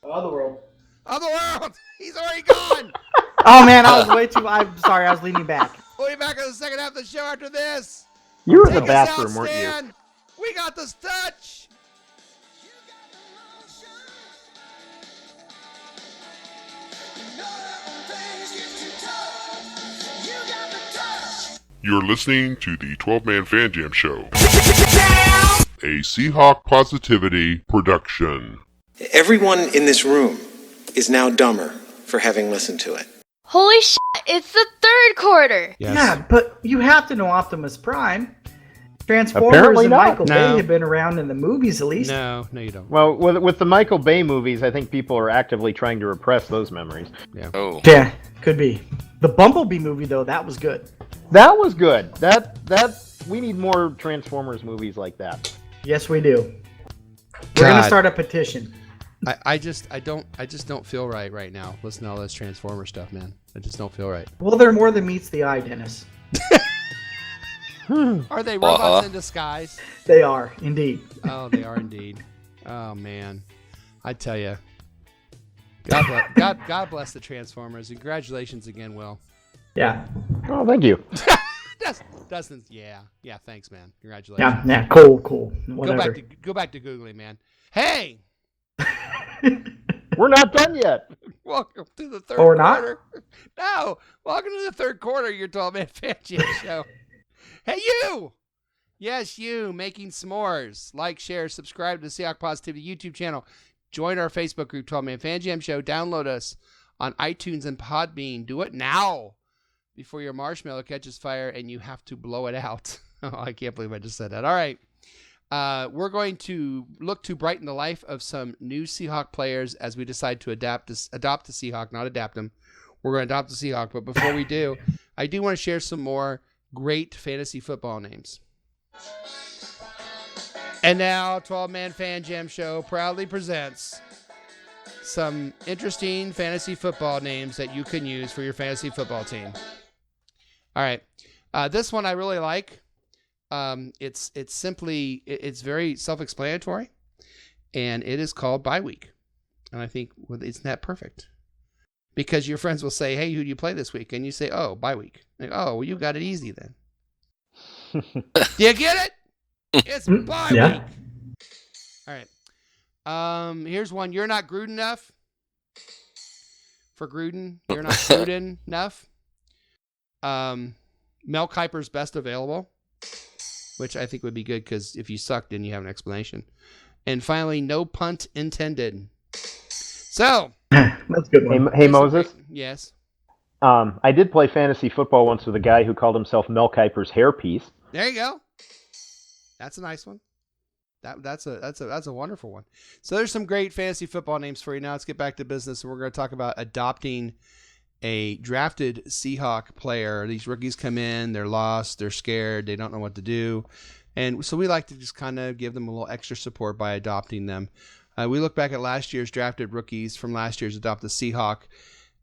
Other world. of the world. He's already gone. Oh man, I was way too. I'm sorry, I was leaning back. We'll be back in the second half of the show after this. You were in the Take us out, bathroom, weren't you? Stan. We got this touch. You're listening to the 12-Man Fan Jam Show, a Seahawk Positivity production. Everyone in this room is now dumber for having listened to it. Holy shit, it's the third quarter. Yes. Yeah, but you have to know Optimus Prime. Transformers Apparently and not. Michael No. Bay have been around in the movies at least. No, you don't. Well, with the Michael Bay movies, I think people are actively trying to repress those memories. Oh, Yeah, could be. The Bumblebee movie though, that was good. That was good. That we need more Transformers movies like that. Yes, we do. We're gonna God. start a petition. I just don't feel right now. Listen to all this Transformer stuff, man. I just don't feel right. Well, they're more than meets the eye, Dennis. Are they robots in disguise? They are indeed. Oh, they are indeed. Oh man, I tell you. God bless the Transformers. And congratulations again, Will. Yeah, Oh, thank you. Dustin, yeah, thanks, man. Congratulations. yeah. Cool. Whatever. Go back to Googling, man. Hey, We're not done yet. welcome to the third Or not? quarter. No, welcome to the third quarter of your 12-man Fan Jam Show. Hey, you! Yes, you, making s'mores. Like, share, subscribe to the Seahawk Positivity YouTube channel. Join our Facebook group, 12-man Fan Jam Show. Download us on iTunes and Podbean. Do it now before your marshmallow catches fire and you have to blow it out. Oh, I can't believe I just said that. All right. We're going to look to brighten the life of some new Seahawk players as we decide to adopt the Seahawk, not adapt them. We're going to adopt the Seahawk, but before we do, I do want to share some more great fantasy football names. And now, 12-Man Fan Jam Show proudly presents some interesting fantasy football names that you can use for your fantasy football team. All right. This one I really like. It's very self-explanatory, and it is called Bye Week. And I think, well, isn't that perfect? Because your friends will say, hey, who do you play this week? And you say, oh, bye week. Like, oh, well, you got it easy then. Do you get it? It's bye Yeah. week. All right. Here's one. You're not Gruden enough. For Gruden. You're not Gruden enough. Mel Kiper's best available, which I think would be good because if you suck, then you have an explanation. And finally, no punt intended. So, That's a good one. Hey Moses. Yes. I did play fantasy football once with a guy who called himself Mel Kiper's hairpiece. There you go. That's a nice one. That's a wonderful one. So there's some great fantasy football names for you. Now let's get back to business, and we're going to talk about adopting a drafted Seahawk player. These rookies come in, they're lost, they're scared, they don't know what to do, and so we like to just kind of give them a little extra support by adopting them. We look back at last year's drafted rookies from last year's adopted Seahawk,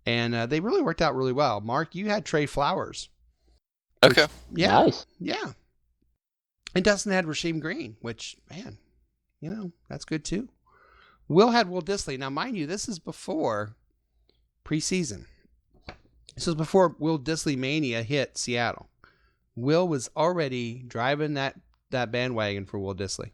and they really worked out really well. Mark, you had Trey Flowers. Okay. Yeah. Nice. Yeah. And Dustin had Rasheem Green, which, man, that's good too. Will had Will Dissly. Now, mind you, this is before preseason. This was before Will Dissly mania hit Seattle. Will was already driving that bandwagon for Will Dissly.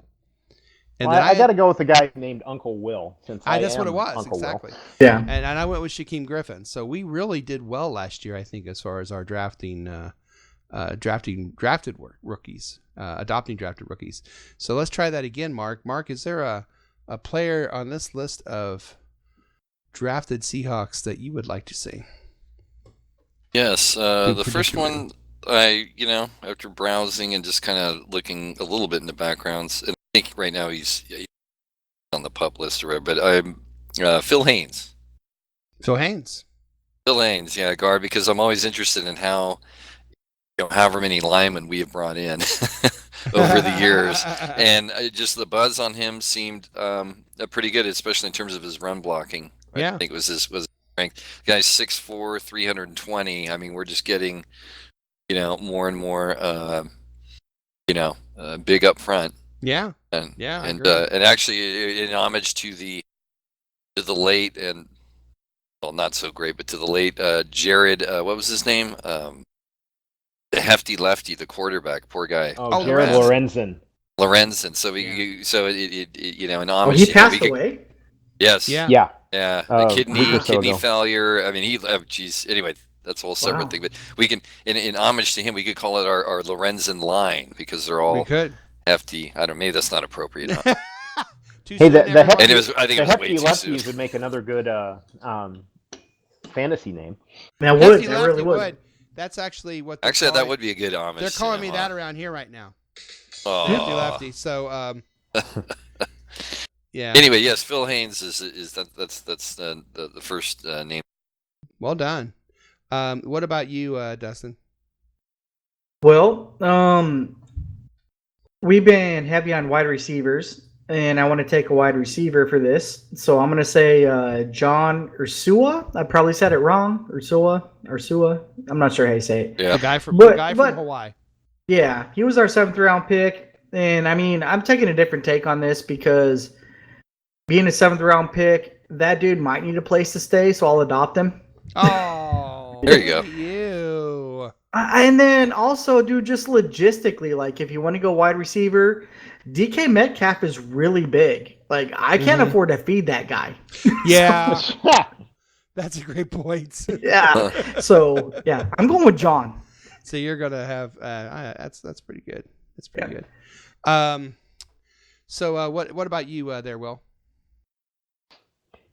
And Well, then I got to go with the guy named Uncle Will, since that's am what it was, Uncle exactly. Will. Yeah. And I went with Shaquem Griffin. So we really did well last year, I think, as far as our drafting drafted rookies, adopting drafted rookies. So let's try that again, Mark. Mark, is there a player on this list of drafted Seahawks that you would like to see? Yes, the first one, after browsing and just kind of looking a little bit in the backgrounds, and I think right now he's on the pup list or whatever, but I'm Phil Haynes. Phil Haynes, yeah, guard, because I'm always interested in how, however many linemen we have brought in over the years, and just the buzz on him seemed pretty good, especially in terms of his run blocking. Yeah. I think it was his strength. The guy's 6'4", 320. I mean, we're just getting, more and more, big up front. Yeah. And Yeah. and actually, in homage to the late and not so great, but to the late Jared. What was his name? The hefty lefty, the quarterback. Poor guy. Oh, Jared Lorenzen. So in homage. He passed away. Yes. Yeah. Yeah. Yeah, kidney failure. I mean, anyway, that's a whole separate thing. But we can, in homage to him, we could call it our Lorenzen line, because they're all hefty. I don't. Maybe that's not appropriate. Hey, the hefty, and it was, I think the it was way hefty too lefties soon. would make another good fantasy name. That Hefty would. That lefty really would. That's actually what. That would be a good homage. They're calling to me him, that around here right now. Oh. Hefty lefty. So, yeah. Anyway, yes, Phil Haynes that's the first name. Well done. What about you, Dustin? Well, we've been heavy on wide receivers, and I want to take a wide receiver for this. So I'm going to say John Ursua. I probably said it wrong. Ursua. I'm not sure how you say it. Yeah. The guy from Hawaii. Yeah, he was our 7th round pick. And I mean, I'm taking a different take on this because being a 7th round pick, that dude might need a place to stay, so I'll adopt him. Oh, there you go. You. And then also, dude, just logistically, like if you want to go wide receiver, DK Metcalf is really big. Like I can't afford to feed that guy. Yeah, that's a great point. Yeah. So yeah, I'm going with John. So you're gonna have that's pretty good. That's pretty good. So what about you there, Will?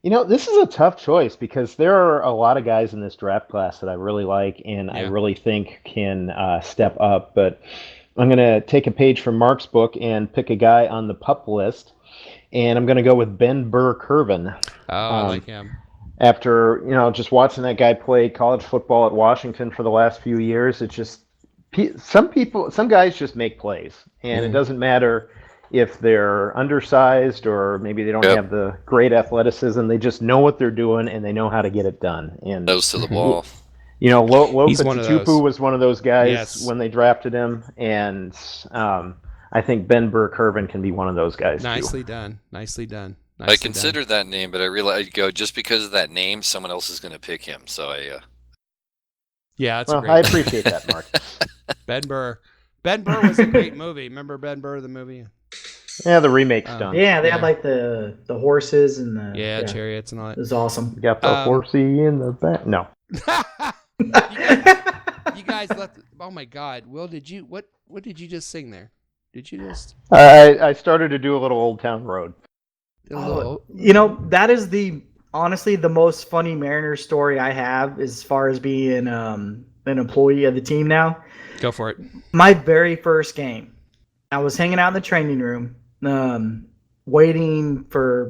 This is a tough choice because there are a lot of guys in this draft class that I really like and I really think can step up. But I'm going to take a page from Mark's book and pick a guy on the PUP list. And I'm going to go with Ben Burr-Kirven. Oh, I like him. After, just watching that guy play college football at Washington for the last few years, it's just some guys just make plays. And it doesn't matter if they're undersized or maybe they don't have the great athleticism. They just know what they're doing and they know how to get it done. And nose to the ball. Lopez Tupu was one of those guys when they drafted him, and I think Ben Burr-Kirven can be one of those guys. Nicely too. done. I considered that name, but I realized just because of that name, someone else is going to pick him. So yeah, that's I appreciate that, Mark. Ben Burr. Ben Burr was a great movie. Remember Ben Burr, the movie? Yeah, the remake's done. Yeah, they had like the horses and the chariots and all that. It was awesome. You got the horsey in the back. No. You guys left. Oh my God, Will! What did you just sing there? Did you just? I started to do a little Old Town Road. That is honestly the most funny Mariners story I have as far as being an employee of the team now. Go for it. My very first game, I was hanging out in the training room, waiting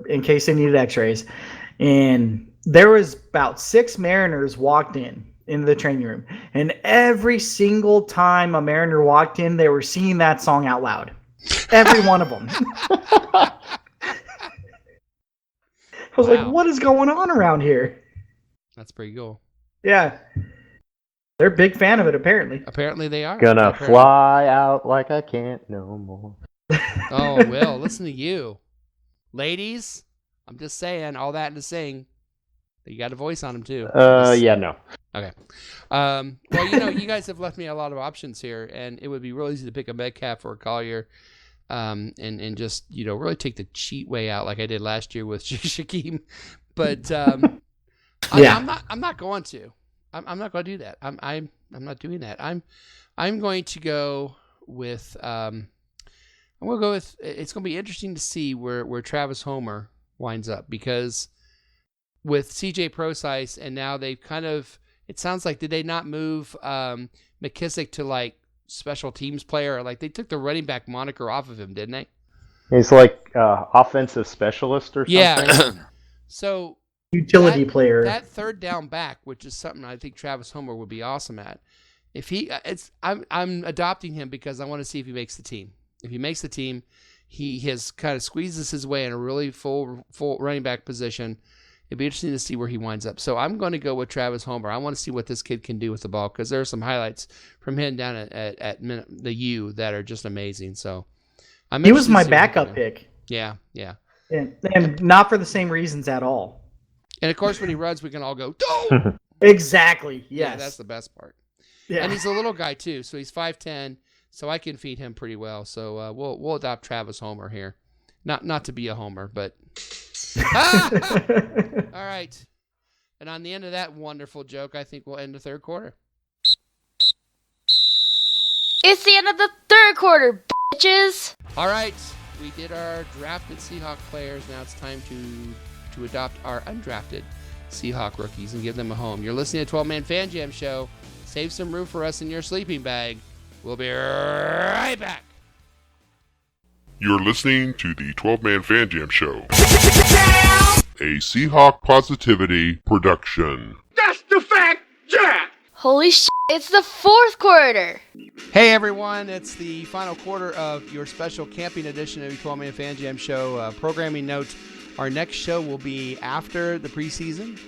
in case they needed x-rays. And there was about 6 Mariners walked into the training room. And every single time a Mariner walked in, they were singing that song out loud. Every one of them. I was like, what is going on around here? That's pretty cool. Yeah. They're a big fan of it, apparently. Apparently they are. Gonna fly out like I can't no more. Oh, Will, listen to you. Ladies, I'm just saying, all that to sing. You got a voice on them, too. Yeah, no. Okay. Well, you guys have left me a lot of options here, and it would be real easy to pick a Metcalf or a Collier, and just, really take the cheat way out like I did last year with Shaquem. But I'm not going to. I'm not going to do that. I'm not doing that. I'm going to go with it's going to be interesting to see where Travis Homer winds up, because with CJ Prosise, and now they've kind of, it sounds like, did they not move McKissick to like special teams player? Or like they took the running back moniker off of him, didn't they? He's like offensive specialist or something. Yeah. So utility player. That third down back, which is something I think Travis Homer would be awesome at. If I'm adopting him because I want to see if he makes the team. If he makes the team, he has kind of squeezes his way in a really full running back position. It'd be interesting to see where he winds up. So I'm going to go with Travis Homer. I want to see what this kid can do with the ball, because there are some highlights from him down at the U that are just amazing. So he was my backup pick. Yeah. And not for the same reasons at all. And of course, when he runs, we can all go, "Go!" Exactly. Yes. Yeah, that's the best part. Yeah. And he's a little guy too, so he's 5'10", so I can feed him pretty well. So we'll adopt Travis Homer here, not to be a homer, but. All right. And on the end of that wonderful joke, I think we'll end the third quarter. It's the end of the third quarter, bitches. All right. We did our drafted Seahawk players. Now it's time to adopt our undrafted Seahawk rookies and give them a home. You're listening to 12-Man Fan Jam Show. Save some room for us in your sleeping bag. We'll be right back. You're listening to the 12-Man Fan Jam Show, a Seahawk Positivity production. That's the fact, Jack! Holy shit, it's the fourth quarter. Hey everyone, it's the final quarter of your special camping edition of the 12-Man Fan Jam Show. Programming note, our next show will be after the preseason.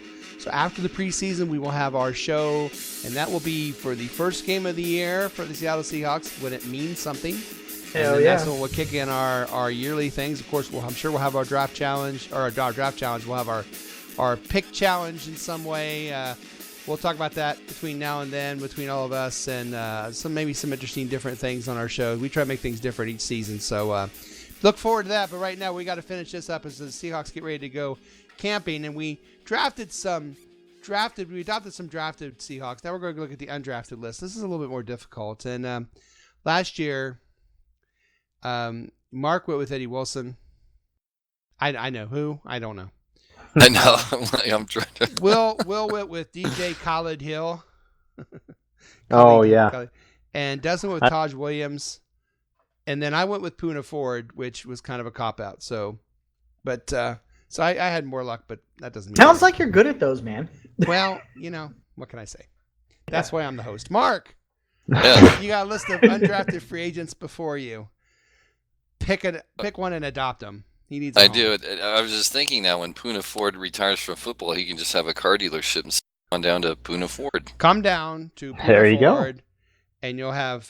So after the preseason, we will have our show, and that will be for the first game of the year for the Seattle Seahawks, when it means something. Hell yeah. That's when we'll kick in our yearly things. Of course, I'm sure we'll have our draft challenge, or our draft challenge. We'll have our pick challenge in some way. We'll talk about that between now and then, between all of us, and maybe some interesting different things on our show. We try to make things different each season, so look forward to that. But right now, we got to finish this up as the Seahawks get ready to go camping, and we adopted some drafted Seahawks. Now we're going to look at the undrafted list. This is a little bit more difficult. And last year, Mark went with Eddie Wilson. I know who. I don't know. I know. I'm trying to. Will went with DJ Khaled Hill. Yeah. And Dustin went with Taj Williams. And then I went with Poona Ford, which was kind of a cop-out. So I had more luck, but that doesn't mean Sounds anything. like you're good at those, man. Well, what can I say? That's why I'm the host. Mark, Yeah. you got a list of undrafted free agents before you. Pick one and adopt them. He needs. I do. I was just thinking that when Poona Ford retires from football, he can just have a car dealership and send on down to Poona Ford. Come down to Poona There you Ford, go. and you'll have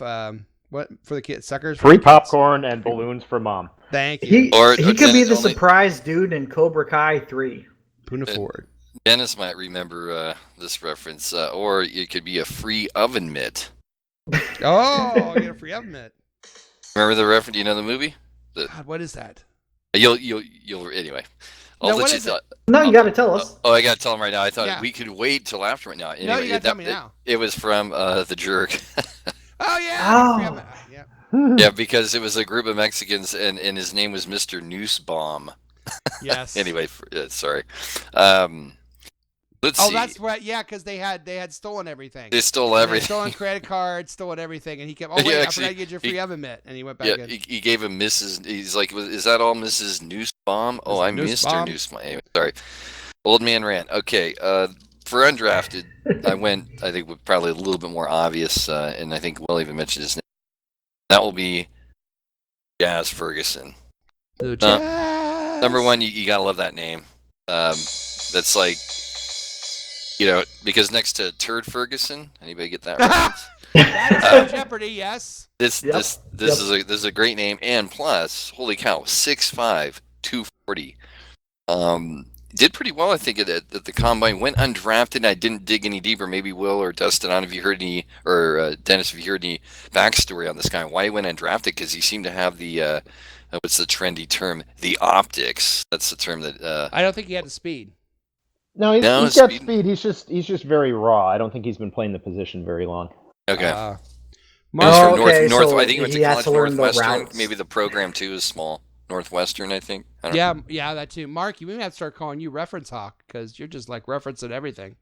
what for the kids? Suckers. Free popcorn and balloons for mom. Thank you. He could be the only- surprise dude in Cobra Kai 3. Poona Ford. Dennis might remember this reference, or it could be a free oven mitt. Oh, I'll get a free oven mitt. Remember the reference? Do you know the movie? God, what is that? You'll anyway. No, what is it? No, you got to tell us. Oh, I got to tell him right now. I thought Yeah. we could wait till after right now. Anyway, No, you got to tell me now. It was from The Jerk. Oh yeah. Oh. Free oven mitt. Yeah. Yeah, because it was a group of Mexicans, and his name was Mr. Noosebomb. Yes. Anyway, sorry. Let's Oh, see. that's right. Yeah, because they had stolen everything. They stole They had everything. stolen credit cards, stolen everything, and he kept. Oh wait, I forgot to get your free oven mitt, and he went back Yeah, in. he gave him Mrs. He's like, is that all Mrs. Nussbaum? Oh, I'm Mr. Nussbaum. Anyway, sorry. Old man rant. Okay, for undrafted, I think with probably a little bit more obvious, and I think Will even mentioned his name. That will be Jazz Ferguson. Number one, you gotta love that name. That's like, because next to Turd Ferguson, anybody get that reference? That is Jeopardy, yes. This is a great name, and plus, holy cow, 6'5", 240. Did pretty well, I think, at the combine. Went undrafted. I didn't dig any deeper. Maybe Will or Dustin, I don't know if you heard any, or Dennis, if you heard any backstory on this guy, why he went undrafted, because he seemed to have the what's the trendy term? The optics. That's the term that. I don't think he had the speed. No, he's got speed. He's just very raw. I don't think he's been playing the position very long. Okay. So I think he went to college Northwestern. Maybe the program too is small. Northwestern, I think. I don't know. Yeah, that too. Mark, we may have to start calling you Reference Hawk, because you're just like referencing everything.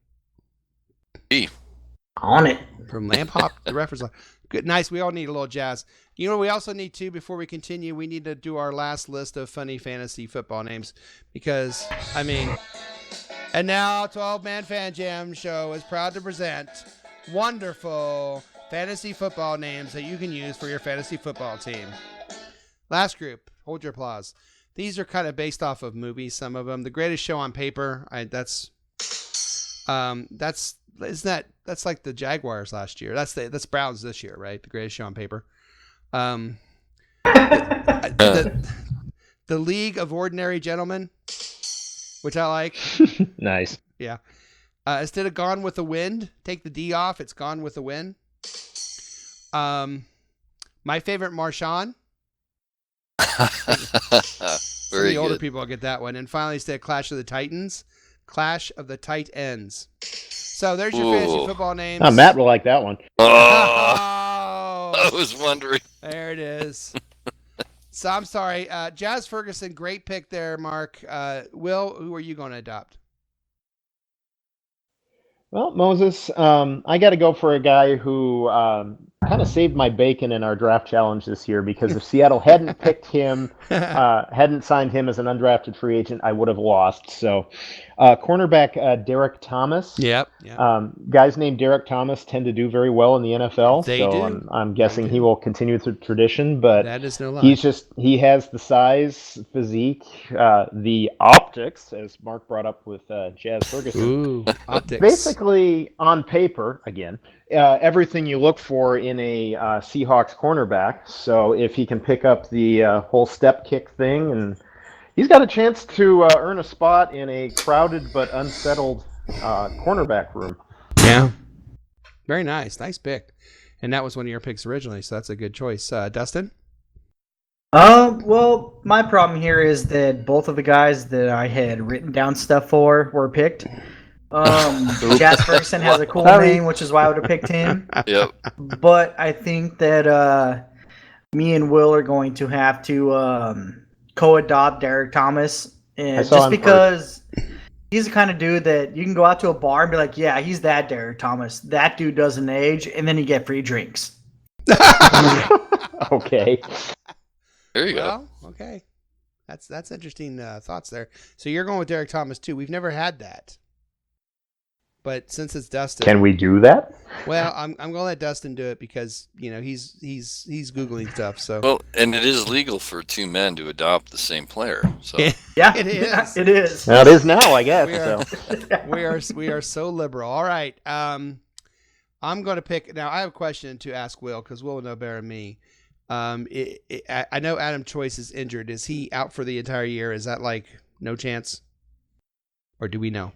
On it. From Lamp Hawk to Reference Hawk. Good, nice. We all need a little jazz. You know what we also need to, before we continue, we need to do our last list of funny fantasy football names, because, and now 12-Man Fan Jam Show is proud to present wonderful fantasy football names that you can use for your fantasy football team. Last group, hold your applause. These are kind of based off of movies, some of them. The Greatest Show on Paper, that's like the Jaguars last year. That's Browns this year, right? The Greatest Show on Paper. The League of Ordinary Gentlemen, which I like. Nice. Yeah. Instead of Gone with the Wind, take the D off. It's Gone with the Wind. My Favorite Marshawn. Very the older good. people will get that one. And finally, instead Clash of the Titans, Clash of the Tight Ends. So there's your fantasy football names. Oh, Matt will like that one. Oh, I was wondering. There it is. So I'm sorry, Jazz Ferguson, great pick there, Mark. Will, who are you going to adopt? Well, Moses, I got to go for a guy who kind of saved my bacon in our draft challenge this year, because if Seattle hadn't picked him, hadn't signed him as an undrafted free agent, I would have lost. So cornerback Derek Thomas. Yep. Guys named Derek Thomas tend to do very well in the NFL. They so do. I'm guessing he will continue the tradition, but that is no lie. he has the size, physique, the optics, as Mark brought up with Jazz Ferguson. Ooh, optics. Basically, on paper, again, everything you look for in a Seahawks cornerback. So if he can pick up the whole step kick thing, and he's got a chance to earn a spot in a crowded but unsettled cornerback room. Yeah. Very nice. Nice pick. And that was one of your picks originally, so that's a good choice. Dustin? Well, my problem here is that both of the guys that I had written down stuff for were picked. Jazz Ferguson has a cool name, which is why I would have picked him. Yep. But I think that me and Will are going to have to co-adopt Derek Thomas, and just because he's the kind of dude that you can go out to a bar and be like, "Yeah, he's that Derek Thomas. That dude doesn't age," and then you get free drinks. Okay. There you go. Okay. That's interesting thoughts there. So you're going with Derek Thomas too. We've never had that. But since it's Dustin, can we do that? Well, I'm going to let Dustin do it, because he's googling stuff. So Well, and it is legal for two men to adopt the same player. So Yeah, it is. It is. Well, it is now, I guess. We are so liberal. All right. I'm going to pick now. I have a question to ask Will, because Will will know better than me. I know Adam Choice is injured. Is he out for the entire year? Is that like no chance, or do we know?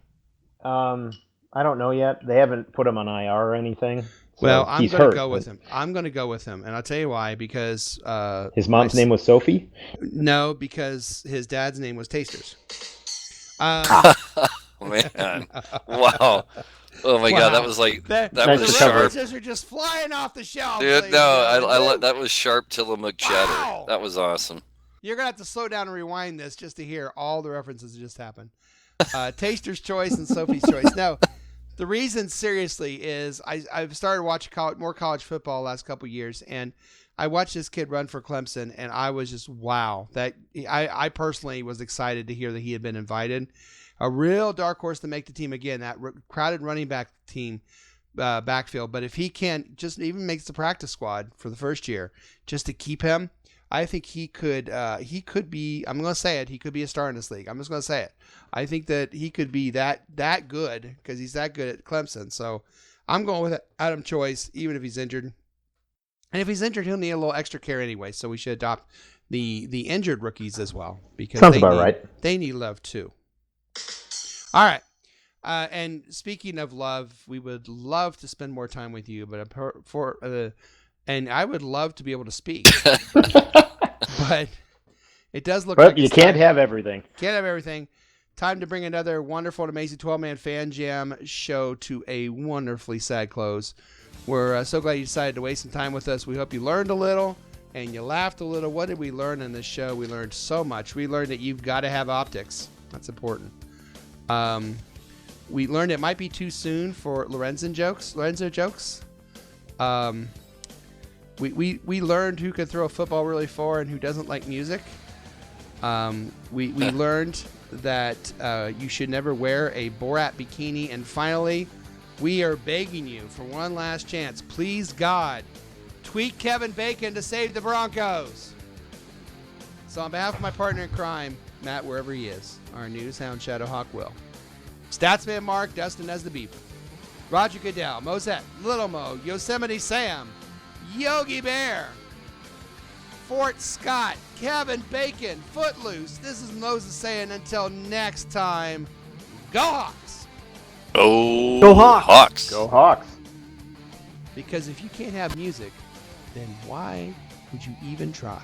I don't know yet. They haven't put him on IR or anything. So well, I'm going to go with him. I'm going to go with him, and I'll tell you why. Because his mom's name was Sophie? No, because his dad's name was Tasters. Man, wow. Oh my God, that was like that was sharp. References are just flying off the shelf. Dude, no, that was sharp Tillamook chatter. Wow. That was awesome. You're gonna have to slow down and rewind this just to hear all the references that just happened. Taster's Choice and Sophie's Choice. No, the reason seriously is I've started watching more college football the last couple years, and I watched this kid run for Clemson, and I was just wow. That I personally was excited to hear that he had been invited. A real dark horse to make the team again. That crowded running back team backfield, but if he can't just even makes the practice squad for the first year, just to keep him, I think he could be. I'm going to say it. He could be a star in this league. I'm just going to say it. I think that he could be that good because he's that good at Clemson. So I'm going with Adam Choice, even if he's injured. And if he's injured, he'll need a little extra care anyway. So we should adopt the injured rookies as well because Sounds about right. They need love too. All right. And speaking of love, we would love to spend more time with you, but and I would love to be able to speak, but it does look like you can't have everything. Can't have everything. Time to bring another wonderful and amazing 12-man fan jam show to a wonderfully sad close. We're so glad you decided to waste some time with us. We hope you learned a little and you laughed a little. What did we learn in this show? We learned so much. We learned that you've got to have optics. That's important. We learned it might be too soon for Lorenzo jokes. We learned who could throw a football really far and who doesn't like music. We learned that you should never wear a Borat bikini. And finally, we are begging you for one last chance. Please, God, tweet Kevin Bacon to save the Broncos. So on behalf of my partner in crime, Matt, wherever he is, our news hound Shadowhawk Will, Statsman Mark, Dustin as the Beaver, Roger Goodell, Mosette, Little Mo, Yosemite Sam, Yogi Bear, Fort Scott, Kevin Bacon, Footloose. This is Moses saying until next time, go Hawks! Go Hawks! Go Hawks! Because if you can't have music, then why would you even try?